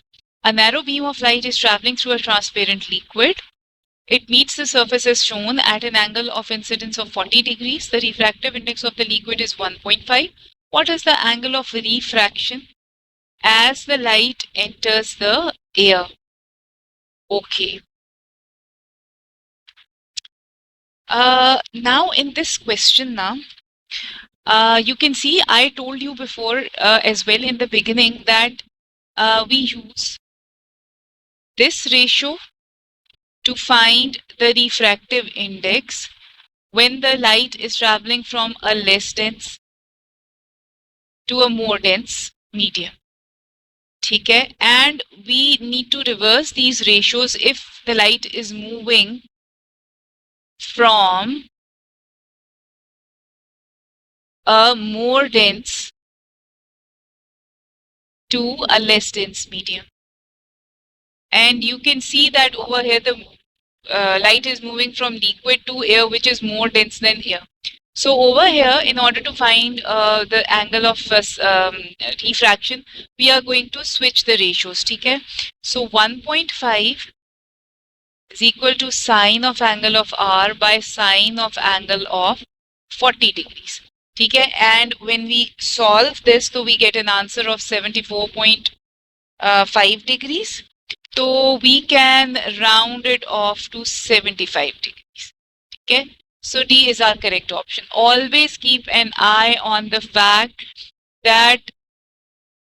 A narrow beam of light is traveling through a transparent liquid. It meets the surface as shown at an angle of incidence of 40 degrees. The refractive index of the liquid is 1.5. What is the angle of refraction as the light enters the air? Okay. Now in this question you can see I told you before as well in the beginning that we use this ratio to find the refractive index, when the light is traveling from a less dense to a more dense medium. ठीक है, and we need to reverse these ratios if the light is moving from a more dense to a less dense medium. And you can see that over here the light is moving from liquid to air, which is more dense than air. So over here, in order to find the angle of refraction, we are going to switch the ratios. Okay? So 1.5 is equal to sine of angle of R by sine of angle of 40 degrees. Okay? And when we solve this, so we get an answer of 74.5 degrees. So we can round it off to 75 degrees. Okay? So D is our correct option. Always keep an eye on the fact that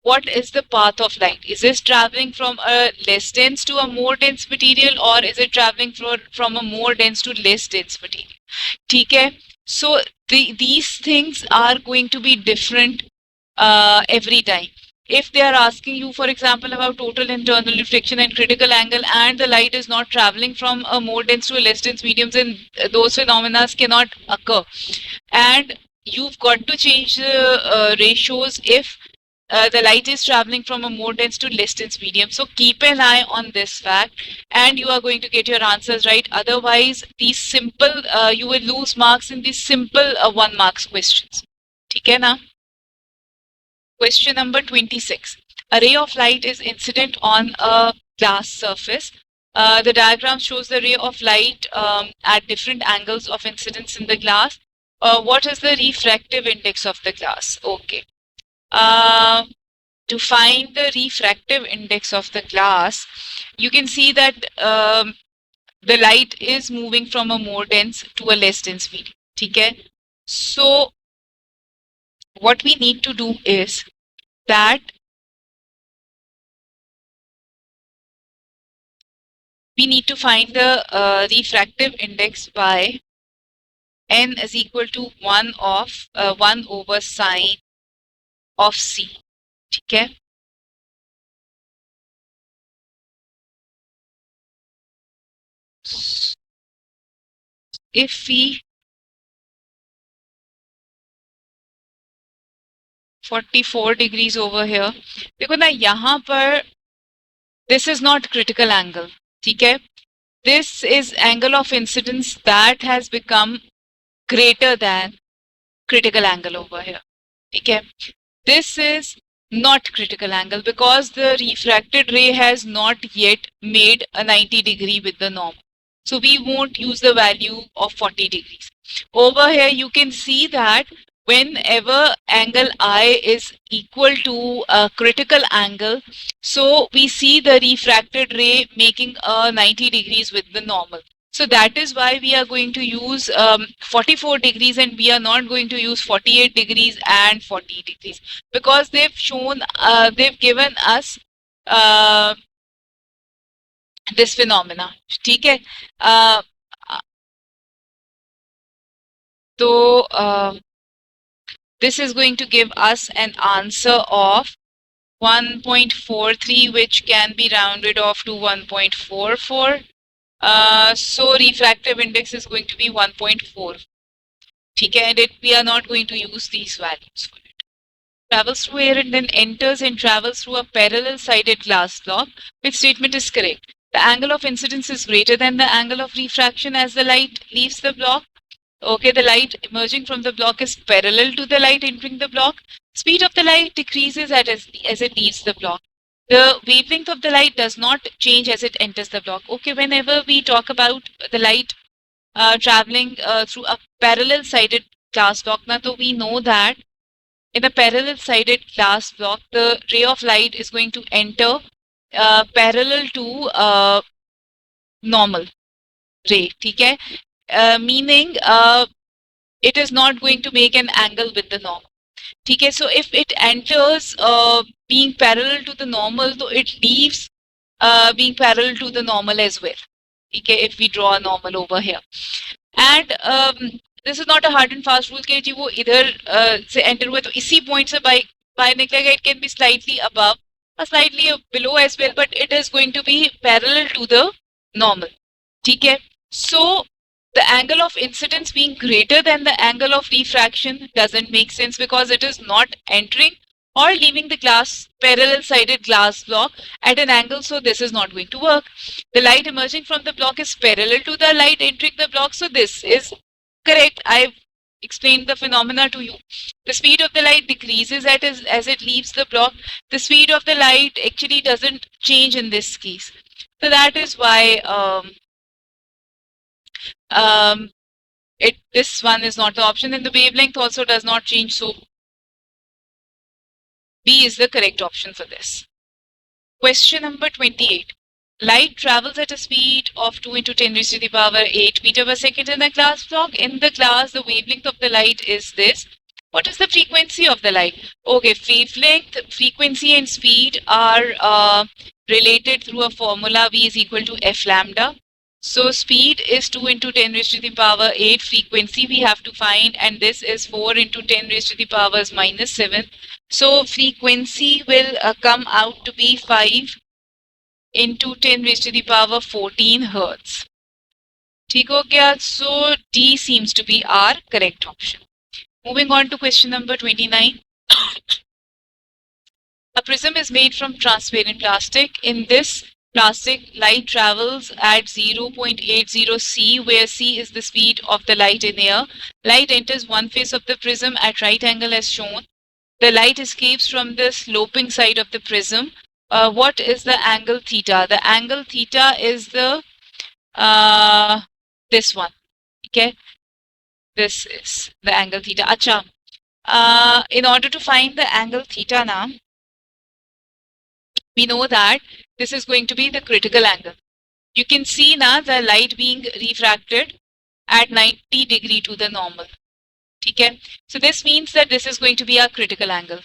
what is the path of light? Is this traveling from a less dense to a more dense material, or is it traveling from a more dense to less dense material? Okay? So these things are going to be different every time. If they are asking you, for example, about total internal reflection and critical angle, and the light is not traveling from a more dense to a less dense medium, then those phenomena cannot occur. And you've got to change the ratios if the light is traveling from a more dense to less dense medium. So keep an eye on this fact, and you are going to get your answers right. Otherwise, these simple, you will lose marks in these simple 1 marks questions. Okay, na? Question number 26. A ray of light is incident on a glass surface. The diagram shows the ray of light at different angles of incidence in the glass. What is the refractive index of the glass? Okay. To find the refractive index of the glass, you can see that the light is moving from a more dense to a less dense medium. Okay? So what we need to do is that we need to find the refractive index by n is equal to 1 over sine of C. Okay? If we 44 degrees over here, देखो ना यहाँ पर this is not critical angle. ठीक है? This is angle of incidence that has become greater than critical angle over here. Okay? This is not critical angle because the refracted ray has not yet made a 90 degree with the norm. So we won't use the value of 40 degrees. Over here you can see that whenever angle I is equal to a critical angle, so we see the refracted ray making a 90 degrees with the normal. So that is why we are going to use 44 degrees and we are not going to use 48 degrees and 40 degrees because they've shown, they've given us this phenomena. ठीक है? So this is going to give us an answer of 1.43, which can be rounded off to 1.44. So refractive index is going to be 1.4. Okay, and we are not going to use these values for it. Travels through air and then enters and travels through a parallel sided glass block. Which statement is correct? The angle of incidence is greater than the angle of refraction as the light leaves the block. Okay, the light emerging from the block is parallel to the light entering the block. Speed of the light decreases as it leaves the block. The wavelength of the light does not change as it enters the block. Okay, whenever we talk about the light traveling through a parallel sided glass block, now so we know that in a parallel sided glass block, the ray of light is going to enter parallel to normal ray. Okay? Meaning it is not going to make an angle with the normal. Okay? So if it enters being parallel to the normal, so it leaves being parallel to the normal as well. Okay? If we draw a normal over here. And this is not a hard and fast rule कि जी वो इधर से enter हुए तो इसी point से बाहर निकलेगा. It can be slightly above or slightly below as well, but it is going to be parallel to the normal. ठीक है. So the angle of incidence being greater than the angle of refraction doesn't make sense because it is not entering or leaving the glass parallel sided glass block at an angle, so this is not going to work. The light emerging from the block is parallel to the light entering the block, so this is correct. I've explained the phenomena to you. The speed of the light decreases as it leaves the block. The speed of the light actually doesn't change in this case. So that is why this one is not the option, and the wavelength also does not change. So B is the correct option for this. Question number 28. Light travels at a speed of 2 into 10 raised to the power 8 meter per second in the glass block. In the glass, the wavelength of the light is this. What is the frequency of the light? Okay, wavelength, frequency and speed are related through a formula. V is equal to F lambda. So speed is 2 into 10 raised to the power 8. Frequency we have to find, and this is 4 into 10 raised to the power minus 7. So frequency will come out to be 5 into 10 raised to the power 14 hertz. ठीक हो गया? So D seems to be our correct option. Moving on to question number 29. A prism is made from transparent plastic. In this plastic, light travels at 0.80 c, where c is the speed of the light in air. Light enters one face of the prism at right angle as shown. The light escapes from the sloping side of the prism. What is the angle theta? The angle theta is the this one. Okay, this is the angle theta. Acha. In order to find the angle theta now, we know that this is going to be the critical angle. You can see now the light being refracted at 90 degree to the normal. Okay, so this means that this is going to be our critical angle.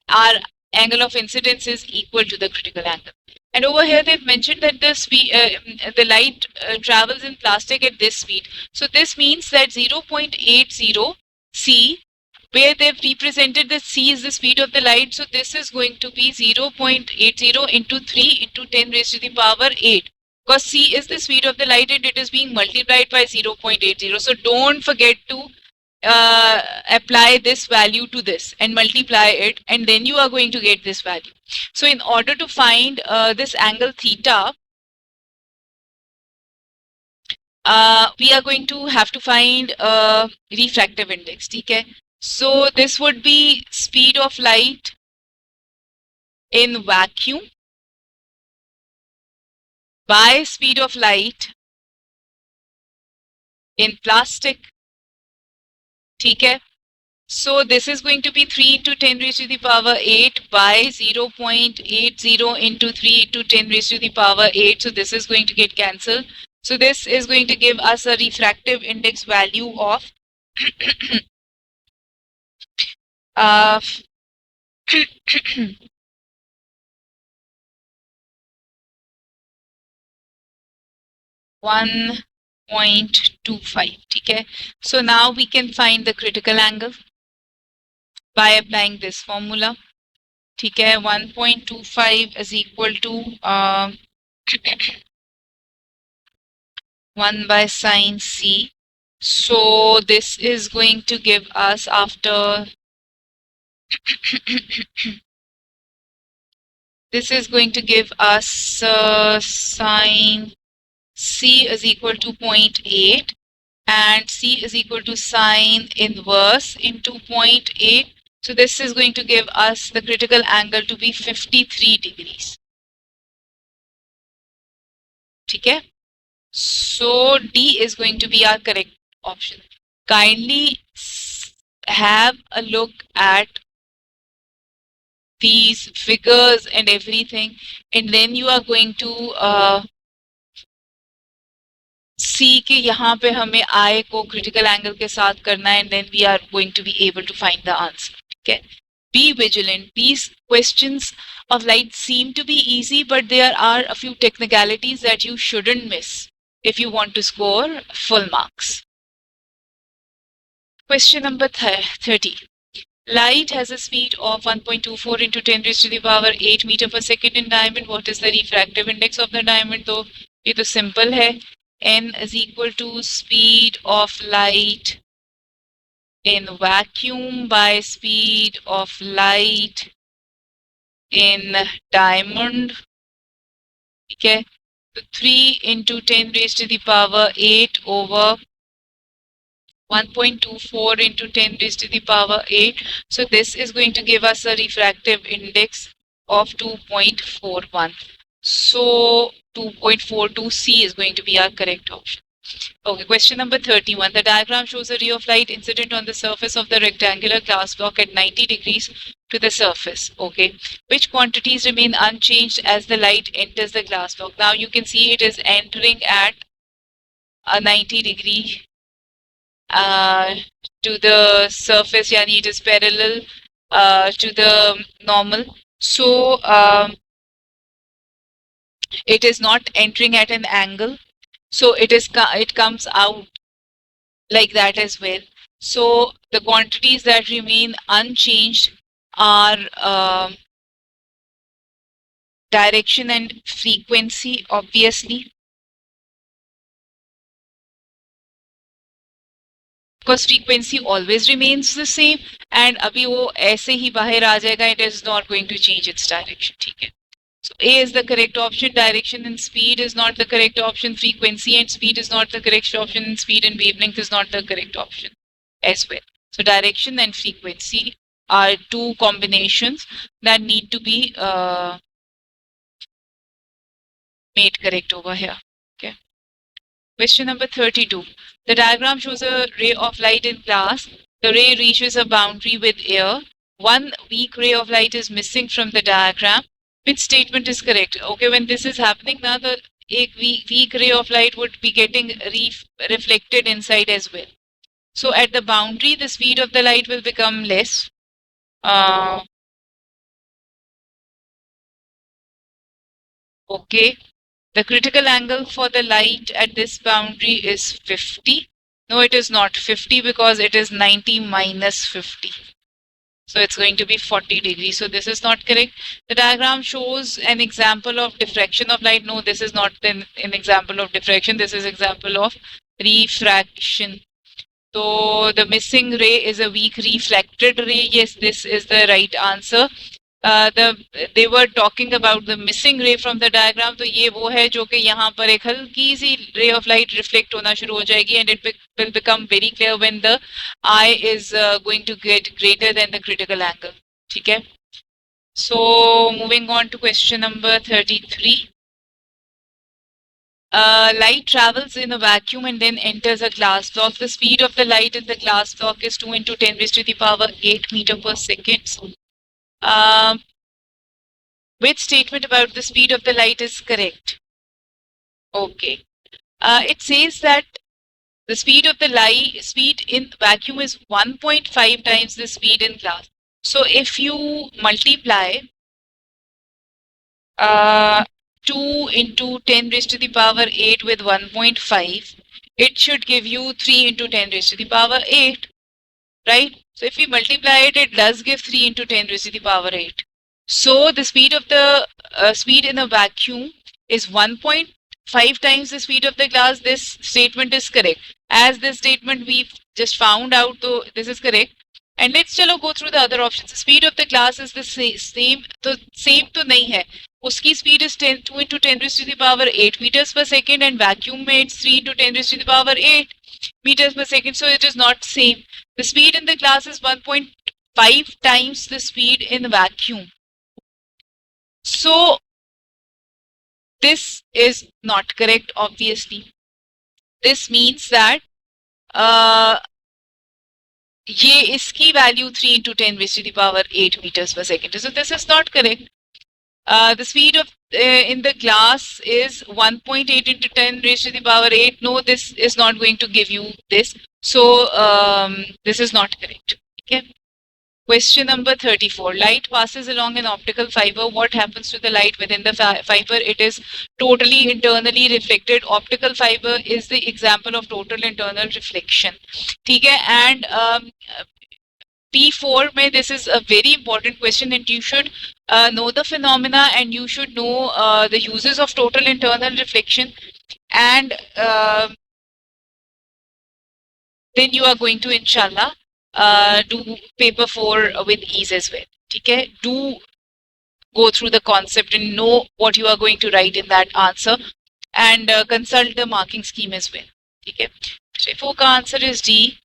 Our angle of incidence is equal to the critical angle. And over here they've mentioned that the light travels in plastic at this speed. So this means that 0.80 c, where they've represented that c is the speed of the light. So this is going to be 0.80 into 3 into 10 raised to the power 8. Because c is the speed of the light and it is being multiplied by 0.80. So don't forget to apply this value to this and multiply it, and then you are going to get this value. So in order to find this angle theta, we are going to have to find refractive index. Okay, so this would be speed of light in vacuum by speed of light in plastic. Okay, so this is going to be 3 into 10 raised to the power 8 by 0.80 into 3 into 10 raised to the power 8. So this is going to get cancelled. So this is going to give us a refractive index value of 1.25. Okay, so now we can find the critical angle by applying this formula. Okay, 1.25 is equal to 1 by sine c. So this is going to give us, after this is going to give us sine c is equal to 0.8 and c is equal to sine inverse into 0.8. So this is going to give us the critical angle to be 53 degrees. Okay, so D is going to be our correct option. Kindly have a look at these figures and everything, and then you are going to see कि यहाँ पे हमें I को critical angle के साथ करना है, and then we are going to be able to find the answer. Okay, be vigilant. These questions of light seem to be easy, but there are a few technicalities that you shouldn't miss if you want to score full marks. Question number 30. Light has a speed of 1.24 into 10 raised to the power 8 meter per second in diamond. What is the refractive index of the diamond? तो ये तो simple है. N is equal to speed of light in vacuum by speed of light in diamond. ठीक है. So 3 into 10 raised to the power 8 over 1.24 into 10 raised to the power 8. So this is going to give us a refractive index of 2.41. So 2.42C is going to be our correct option. Okay, question number 31. The diagram shows a ray of light incident on the surface of the rectangular glass block at 90 degrees to the surface. Okay, which quantities remain unchanged as the light enters the glass block? Now you can see it is entering at a 90-degree to the surface, yani it is parallel to the normal. So it is not entering at an angle. So it comes out like that as well. So the quantities that remain unchanged are direction and frequency, obviously. Because frequency always remains the same and अभी वो ऐसे ही बाहर आ जाएगा, it is not going to change its direction. ठीक है. So A is the correct option. Direction and speed is not the correct option. Frequency and speed is not the correct option. And speed and wavelength is not the correct option as well. So direction and frequency are two combinations that need to be made correct over here. Okay. Question number 32. The diagram shows a ray of light in glass. The ray reaches a boundary with air. One weak ray of light is missing from the diagram. Which statement is correct? Okay, when this is happening now, the weak ray of light would be getting reflected inside as well. So at the boundary, the speed of the light will become less. Okay. The critical angle for the light at this boundary is 50. No, it is not 50 because it is 90 minus 50. So it's going to be 40 degrees. So this is not correct. The diagram shows an example of diffraction of light. No, this is not an example of diffraction. This is example of refraction. So the missing ray is a weak reflected ray. Yes, this is the right answer. They were talking about the missing ray from the diagram. तो ये वो है जो कि यहाँ पर एक हल्की सी ray of light reflect होना शुरू हो जाएगी and it will become very clear when the eye is going to get greater than the critical angle. ठीक है? So moving on to question number 33. Light travels in a vacuum and then enters a glass block. The speed of the light in the glass block is 2 into 10 raised to the power 8 meter per second. Which statement about the speed of the light is correct? Okay. It says that the speed of the speed in vacuum is 1.5 times the speed in glass. So if you multiply 2 into 10 raised to the power 8 with 1.5, it should give you 3 into 10 raised to the power 8, right? So if we multiply it, it does give 3 into 10 raised to the power 8. So the speed of the speed in a vacuum is 1.5 times the speed of the glass. This statement is correct. As this statement we've just found out, so this is correct. And let's go through the other options. The speed of the glass is the same. So same to nahi hai. Uski speed is 2 into 10 raised to the power 8 meters per second, and vacuum mein it's 3 into 10 raised to the power 8 meters per second. So it is not same. The speed in the glass is 1.5 times the speed in vacuum. So this is not correct, obviously. This means that ये इसकी value 3 into 10 raised to the power 8 meters per second. So this is not correct. The speed of in the glass is 1.8 into 10 raised to the power 8. No, this is not going to give you this. So this is not correct. Okay. Question number 34. Light passes along an optical fiber. What happens to the light within the fiber? It is totally internally reflected. Optical fiber is the example of total internal reflection. ठीक है? And P4 में this is a very important question and you should know the phenomena and you should know the uses of total internal reflection and then you are going to inshallah do paper 4 with ease as well. Okay, do go through the concept and know what you are going to write in that answer and consult the marking scheme as well. Okay, so 4 ka answer is D.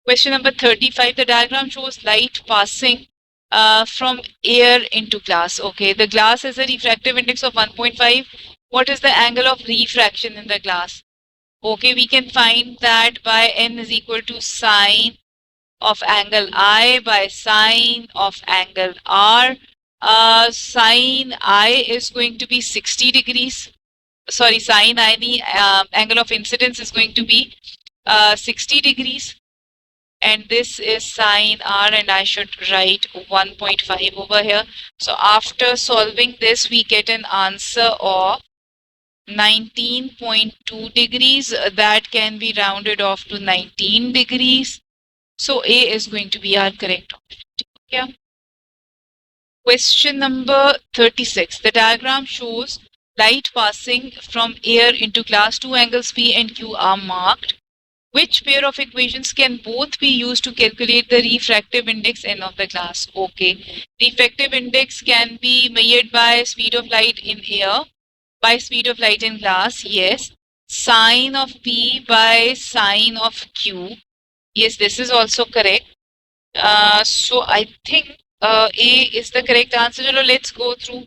Question number 35. The diagram shows light passing from air into glass. Okay, the glass has a refractive index of 1.5. What is the angle of refraction in the glass? Okay, we can find that by n is equal to sine of angle I by sine of angle R. Sine I is going to be 60 degrees. Sorry, sine I, the angle of incidence is going to be 60 degrees. And this is sine R and I should write 1.5 over here. So after solving this, we get an answer of 19.2 degrees. That can be rounded off to 19 degrees. So A is going to be our correct option. Yeah. Question number 36. The diagram shows light passing from air into glass. Two angles P and Q are marked. Which pair of equations can both be used to calculate the refractive index N of the glass? Okay. Refractive index can be measured by speed of light in air, by speed of light in glass. Yes. Sine of P by sine of Q. Yes, this is also correct. So I think A is the correct answer. Let's go through.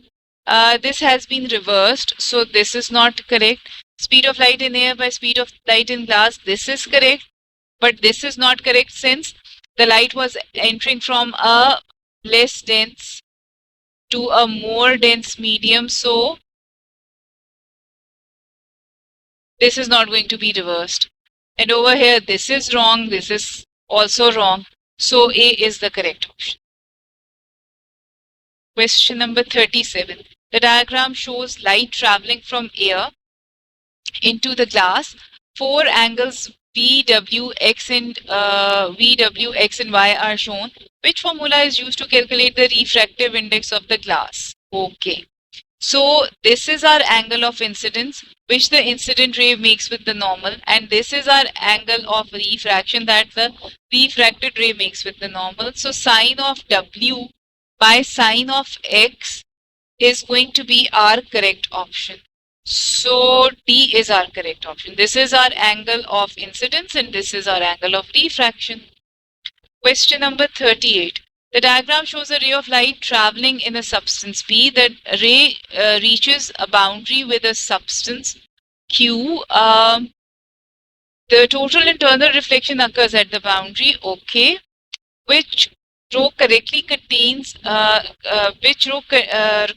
This has been reversed. So this is not correct. Speed of light in air by speed of light in glass. This is correct. But this is not correct since the light was entering from a less dense to a more dense medium. So this is not going to be reversed. And over here, this is wrong. This is also wrong. So A is the correct option. Question number 37. The diagram shows light traveling from air into the glass. Four angles VW, X and VW, X and Y are shown. Which formula is used to calculate the refractive index of the glass? Okay. So this is our angle of incidence, which the incident ray makes with the normal, and this is our angle of refraction that the refracted ray makes with the normal. So sine of W by sine of X is going to be our correct option. So D is our correct option. This is our angle of incidence and this is our angle of refraction. Question number 38. The diagram shows a ray of light traveling in a substance P. The ray reaches a boundary with a substance Q. The total internal reflection occurs at the boundary. Okay. Which row correctly contains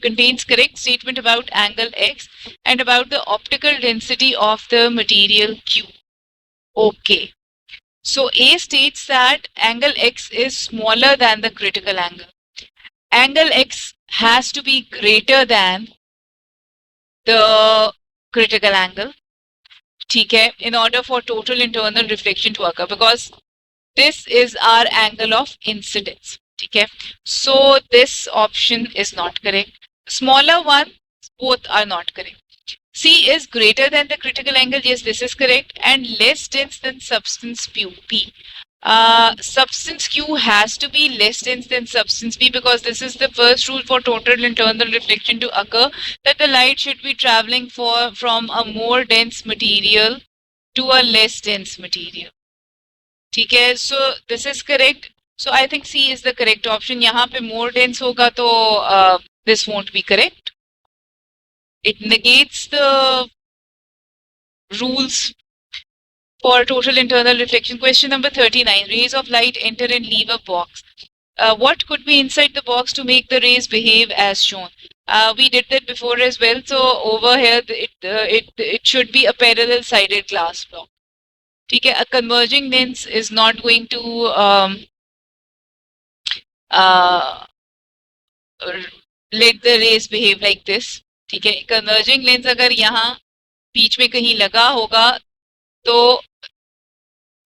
contains correct statement about angle X and about the optical density of the material Q? Okay. So A states that angle X is smaller than the critical angle. Angle X has to be greater than the critical angle. Okay, in order for total internal reflection to occur, because this is our angle of incidence. Okay, so this option is not correct. Smaller one, both are not correct. C is greater than the critical angle. Yes, this is correct. And less dense than substance P. Substance Q has to be less dense than substance P because this is the first rule for total internal reflection to occur, that the light should be traveling from a more dense material to a less dense material. Okay, so this is correct. So I think C is the correct option. यहाँ पे more dense होगा तो this won't be correct. It negates the rules for total internal reflection. Question number 39. Rays of light enter and leave a box. What could be inside the box to make the rays behave as shown? We did that before as well. So over here, it should be a parallel sided glass block. Okay, a converging lens is not going to let the race behave like this. ठीक है, converging lens अगर यहाँ बीच में कहीं लगा होगा तो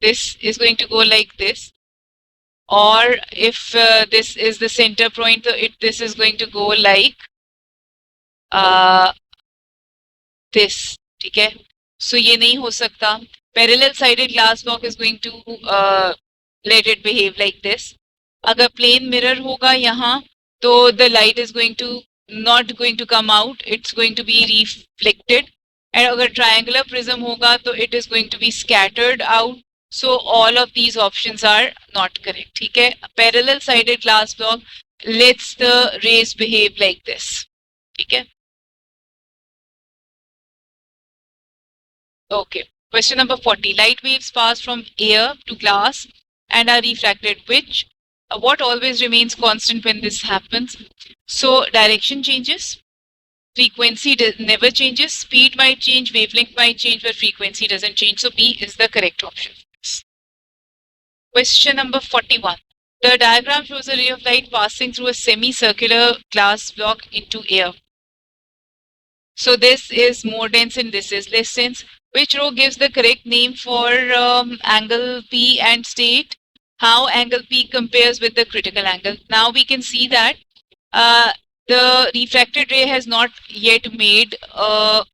this is going to go like this, or if this is the center point, so this is going to go like this. ठीक है, so ये नहीं हो सकता. Parallel sided glass block is going to let it behave like this. अगर plane mirror होगा यहाँ तो the light is going to not going to come out, it's going to be reflected. and अगर triangular prism होगा तो it is going to be scattered out. So all of these options are not correct. ठीक है, parallel sided glass block lets the rays behave like this. ठीक है. Okay. Question number 40. Light waves pass from air to glass and are refracted. Which, what always remains constant when this happens? So direction changes, frequency never changes, speed might change, wavelength might change, but frequency doesn't change. So B is the correct option. Question number 41. The diagram shows a ray of light passing through a semicircular glass block into air. So this is more dense and this is less dense. Which row gives the correct name for angle P and state how angle P compares with the critical angle? Now we can see that the refracted ray has not yet made a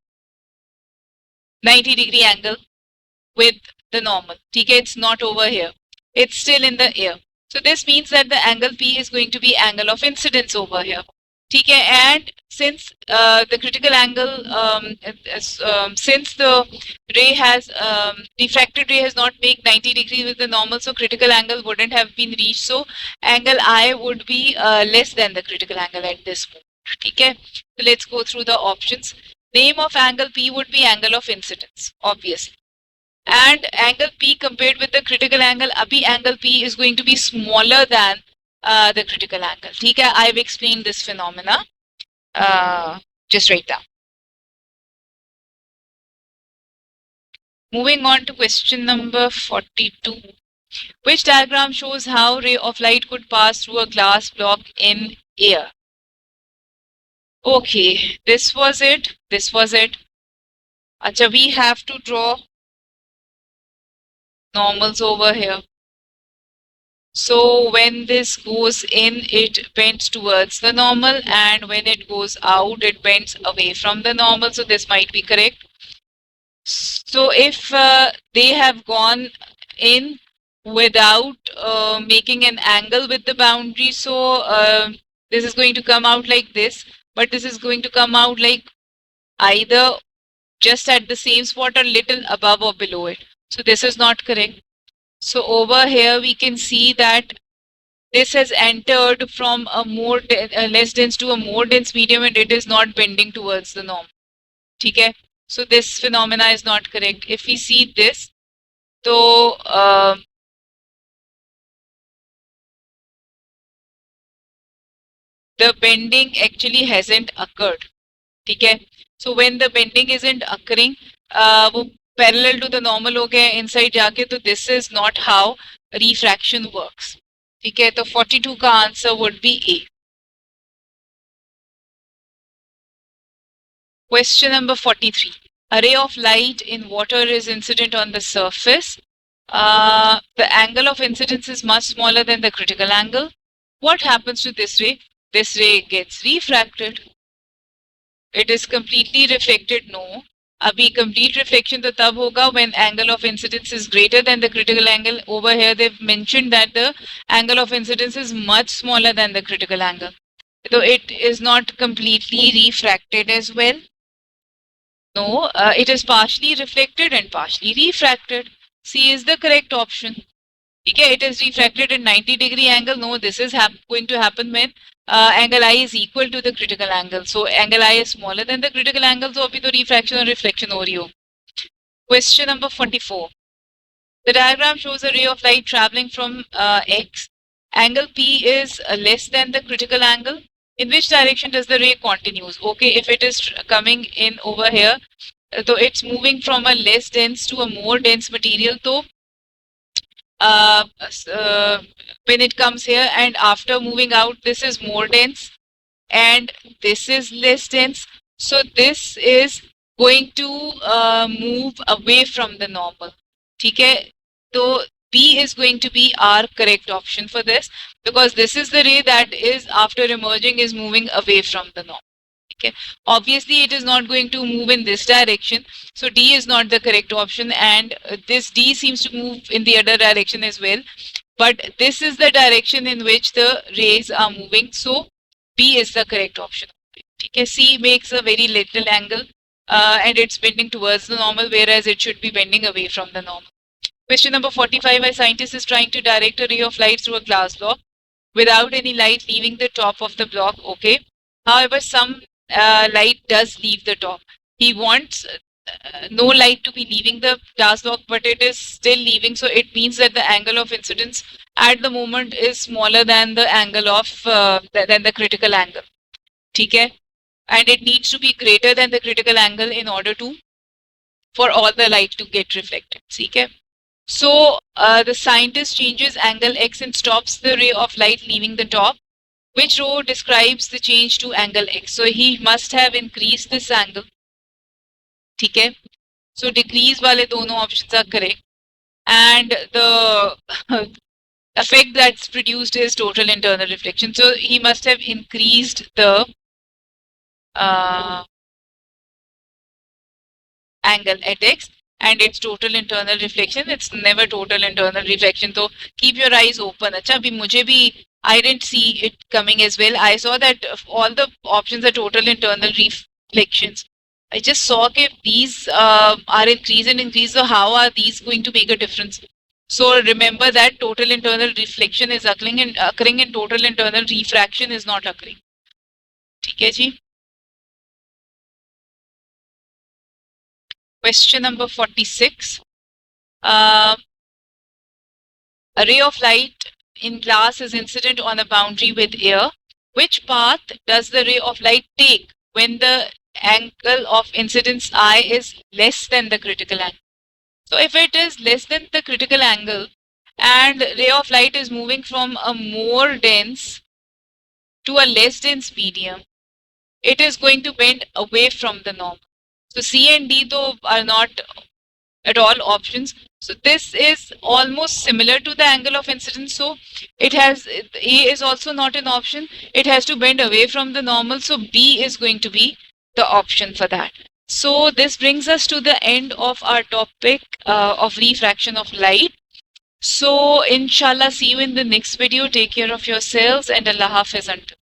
90-degree angle with the normal. Okay, it's not over here. It's still in the air. So this means that the angle P is going to be angle of incidence over here. Okay, and since the critical angle, since the ray has refracted ray has not made 90 degrees with the normal, so critical angle wouldn't have been reached. So angle I would be less than the critical angle at this point. Okay, so let's go through the options. Name of angle P would be angle of incidence, obviously. And angle P compared with the critical angle, abhi angle P is going to be smaller than the critical angle. ठीक है, I've explained this phenomena. Just write down. Moving on to question number 42. Which diagram shows how ray of light could pass through a glass block in air? Okay, this was it. This was it. Acha, we have to draw normals over here. So when this goes in, it bends towards the normal, and when it goes out, it bends away from the normal. So this might be correct. So if they have gone in without making an angle with the boundary, so this is going to come out like this, but this is going to come out like either just at the same spot or little above or below it. So this is not correct. So over here we can see that this has entered from a more less dense to a more dense medium, and it is not bending towards the norm. Okay, so this phenomena is not correct. If we see this, so the bending actually hasn't occurred. Okay, so when the bending isn't occurring, वो parallel to the normal हो गया inside जाके, तो this is not how refraction works. ठीक है, तो 42 का answer would be A. Question number 43. A ray of light in water is incident on the surface. The angle of incidence is much smaller than the critical angle. What happens to this ray? This ray gets refracted. It is completely reflected. No. Abhi complete reflection to tab hoga when angle of incidence is greater than the critical angle. Over here they've mentioned that the angle of incidence is much smaller than the critical angle. So it is not completely refracted as well. No, it is partially reflected and partially refracted. C is the correct option. Okay, it is refracted at 90-degree angle. No, this is going to happen when angle I is equal to the critical angle. So angle I is smaller than the critical angle. So abhi to refraction or reflection ho rahi ho. Question number 44. The diagram shows a ray of light traveling from X. Angle P is less than the critical angle. In which direction does the ray continues? Okay, if it is coming in over here, so it's moving from a less dense to a more dense material. So when it comes here, and after moving out, this is more dense and this is less dense. So this is going to move away from the normal. Okay, so B is going to be our correct option for this, because this is the ray that is after emerging is moving away from the normal. Okay, obviously it is not going to move in this direction, so D is not the correct option, and this D seems to move in the other direction as well, but this is the direction in which the rays are moving, so B is the correct option. Okay, C makes a very little angle and it's bending towards the normal, whereas it should be bending away from the normal. Question number 45, a scientist is trying to direct a ray of light through a glass block without any light leaving the top of the block. Okay, however, some light does leave the top. He wants no light to be leaving the glass block, but it is still leaving, so it means that the angle of incidence at the moment is smaller than the angle of than the critical angle. Okay, and it needs to be greater than the critical angle in order to for all the light to get reflected. Okay, so the scientist changes angle x and stops the ray of light leaving the top. Which row describes the change to angle x? So he must have increased this angle. ठीक है, so decrease वाले दोनों options are correct, and the effect that's produced is total internal reflection. So he must have increased the angle at x, and it's total internal reflection. It's never total internal reflection. So keep your eyes open. अच्छा अभी मुझे भी I didn't see it coming as well. I saw that all the options are total internal reflections. I just saw that these are increase and increase. So how are these going to make a difference? So remember that total internal reflection is occurring and total internal refraction is not occurring. ठीक है जी. Question number 46. A ray of light in glass is incident on a boundary with air. Which path does the ray of light take when the angle of incidence I is less than the critical angle? So if it is less than the critical angle and ray of light is moving from a more dense to a less dense medium, it is going to bend away from the norm. So C and D though are not at all options. So this is almost similar to the angle of incidence. So it has, A is also not an option. It has to bend away from the normal. So B is going to be the option for that. So this brings us to the end of our topic of refraction of light. So inshallah, see you in the next video. Take care of yourselves and Allah Hafiz until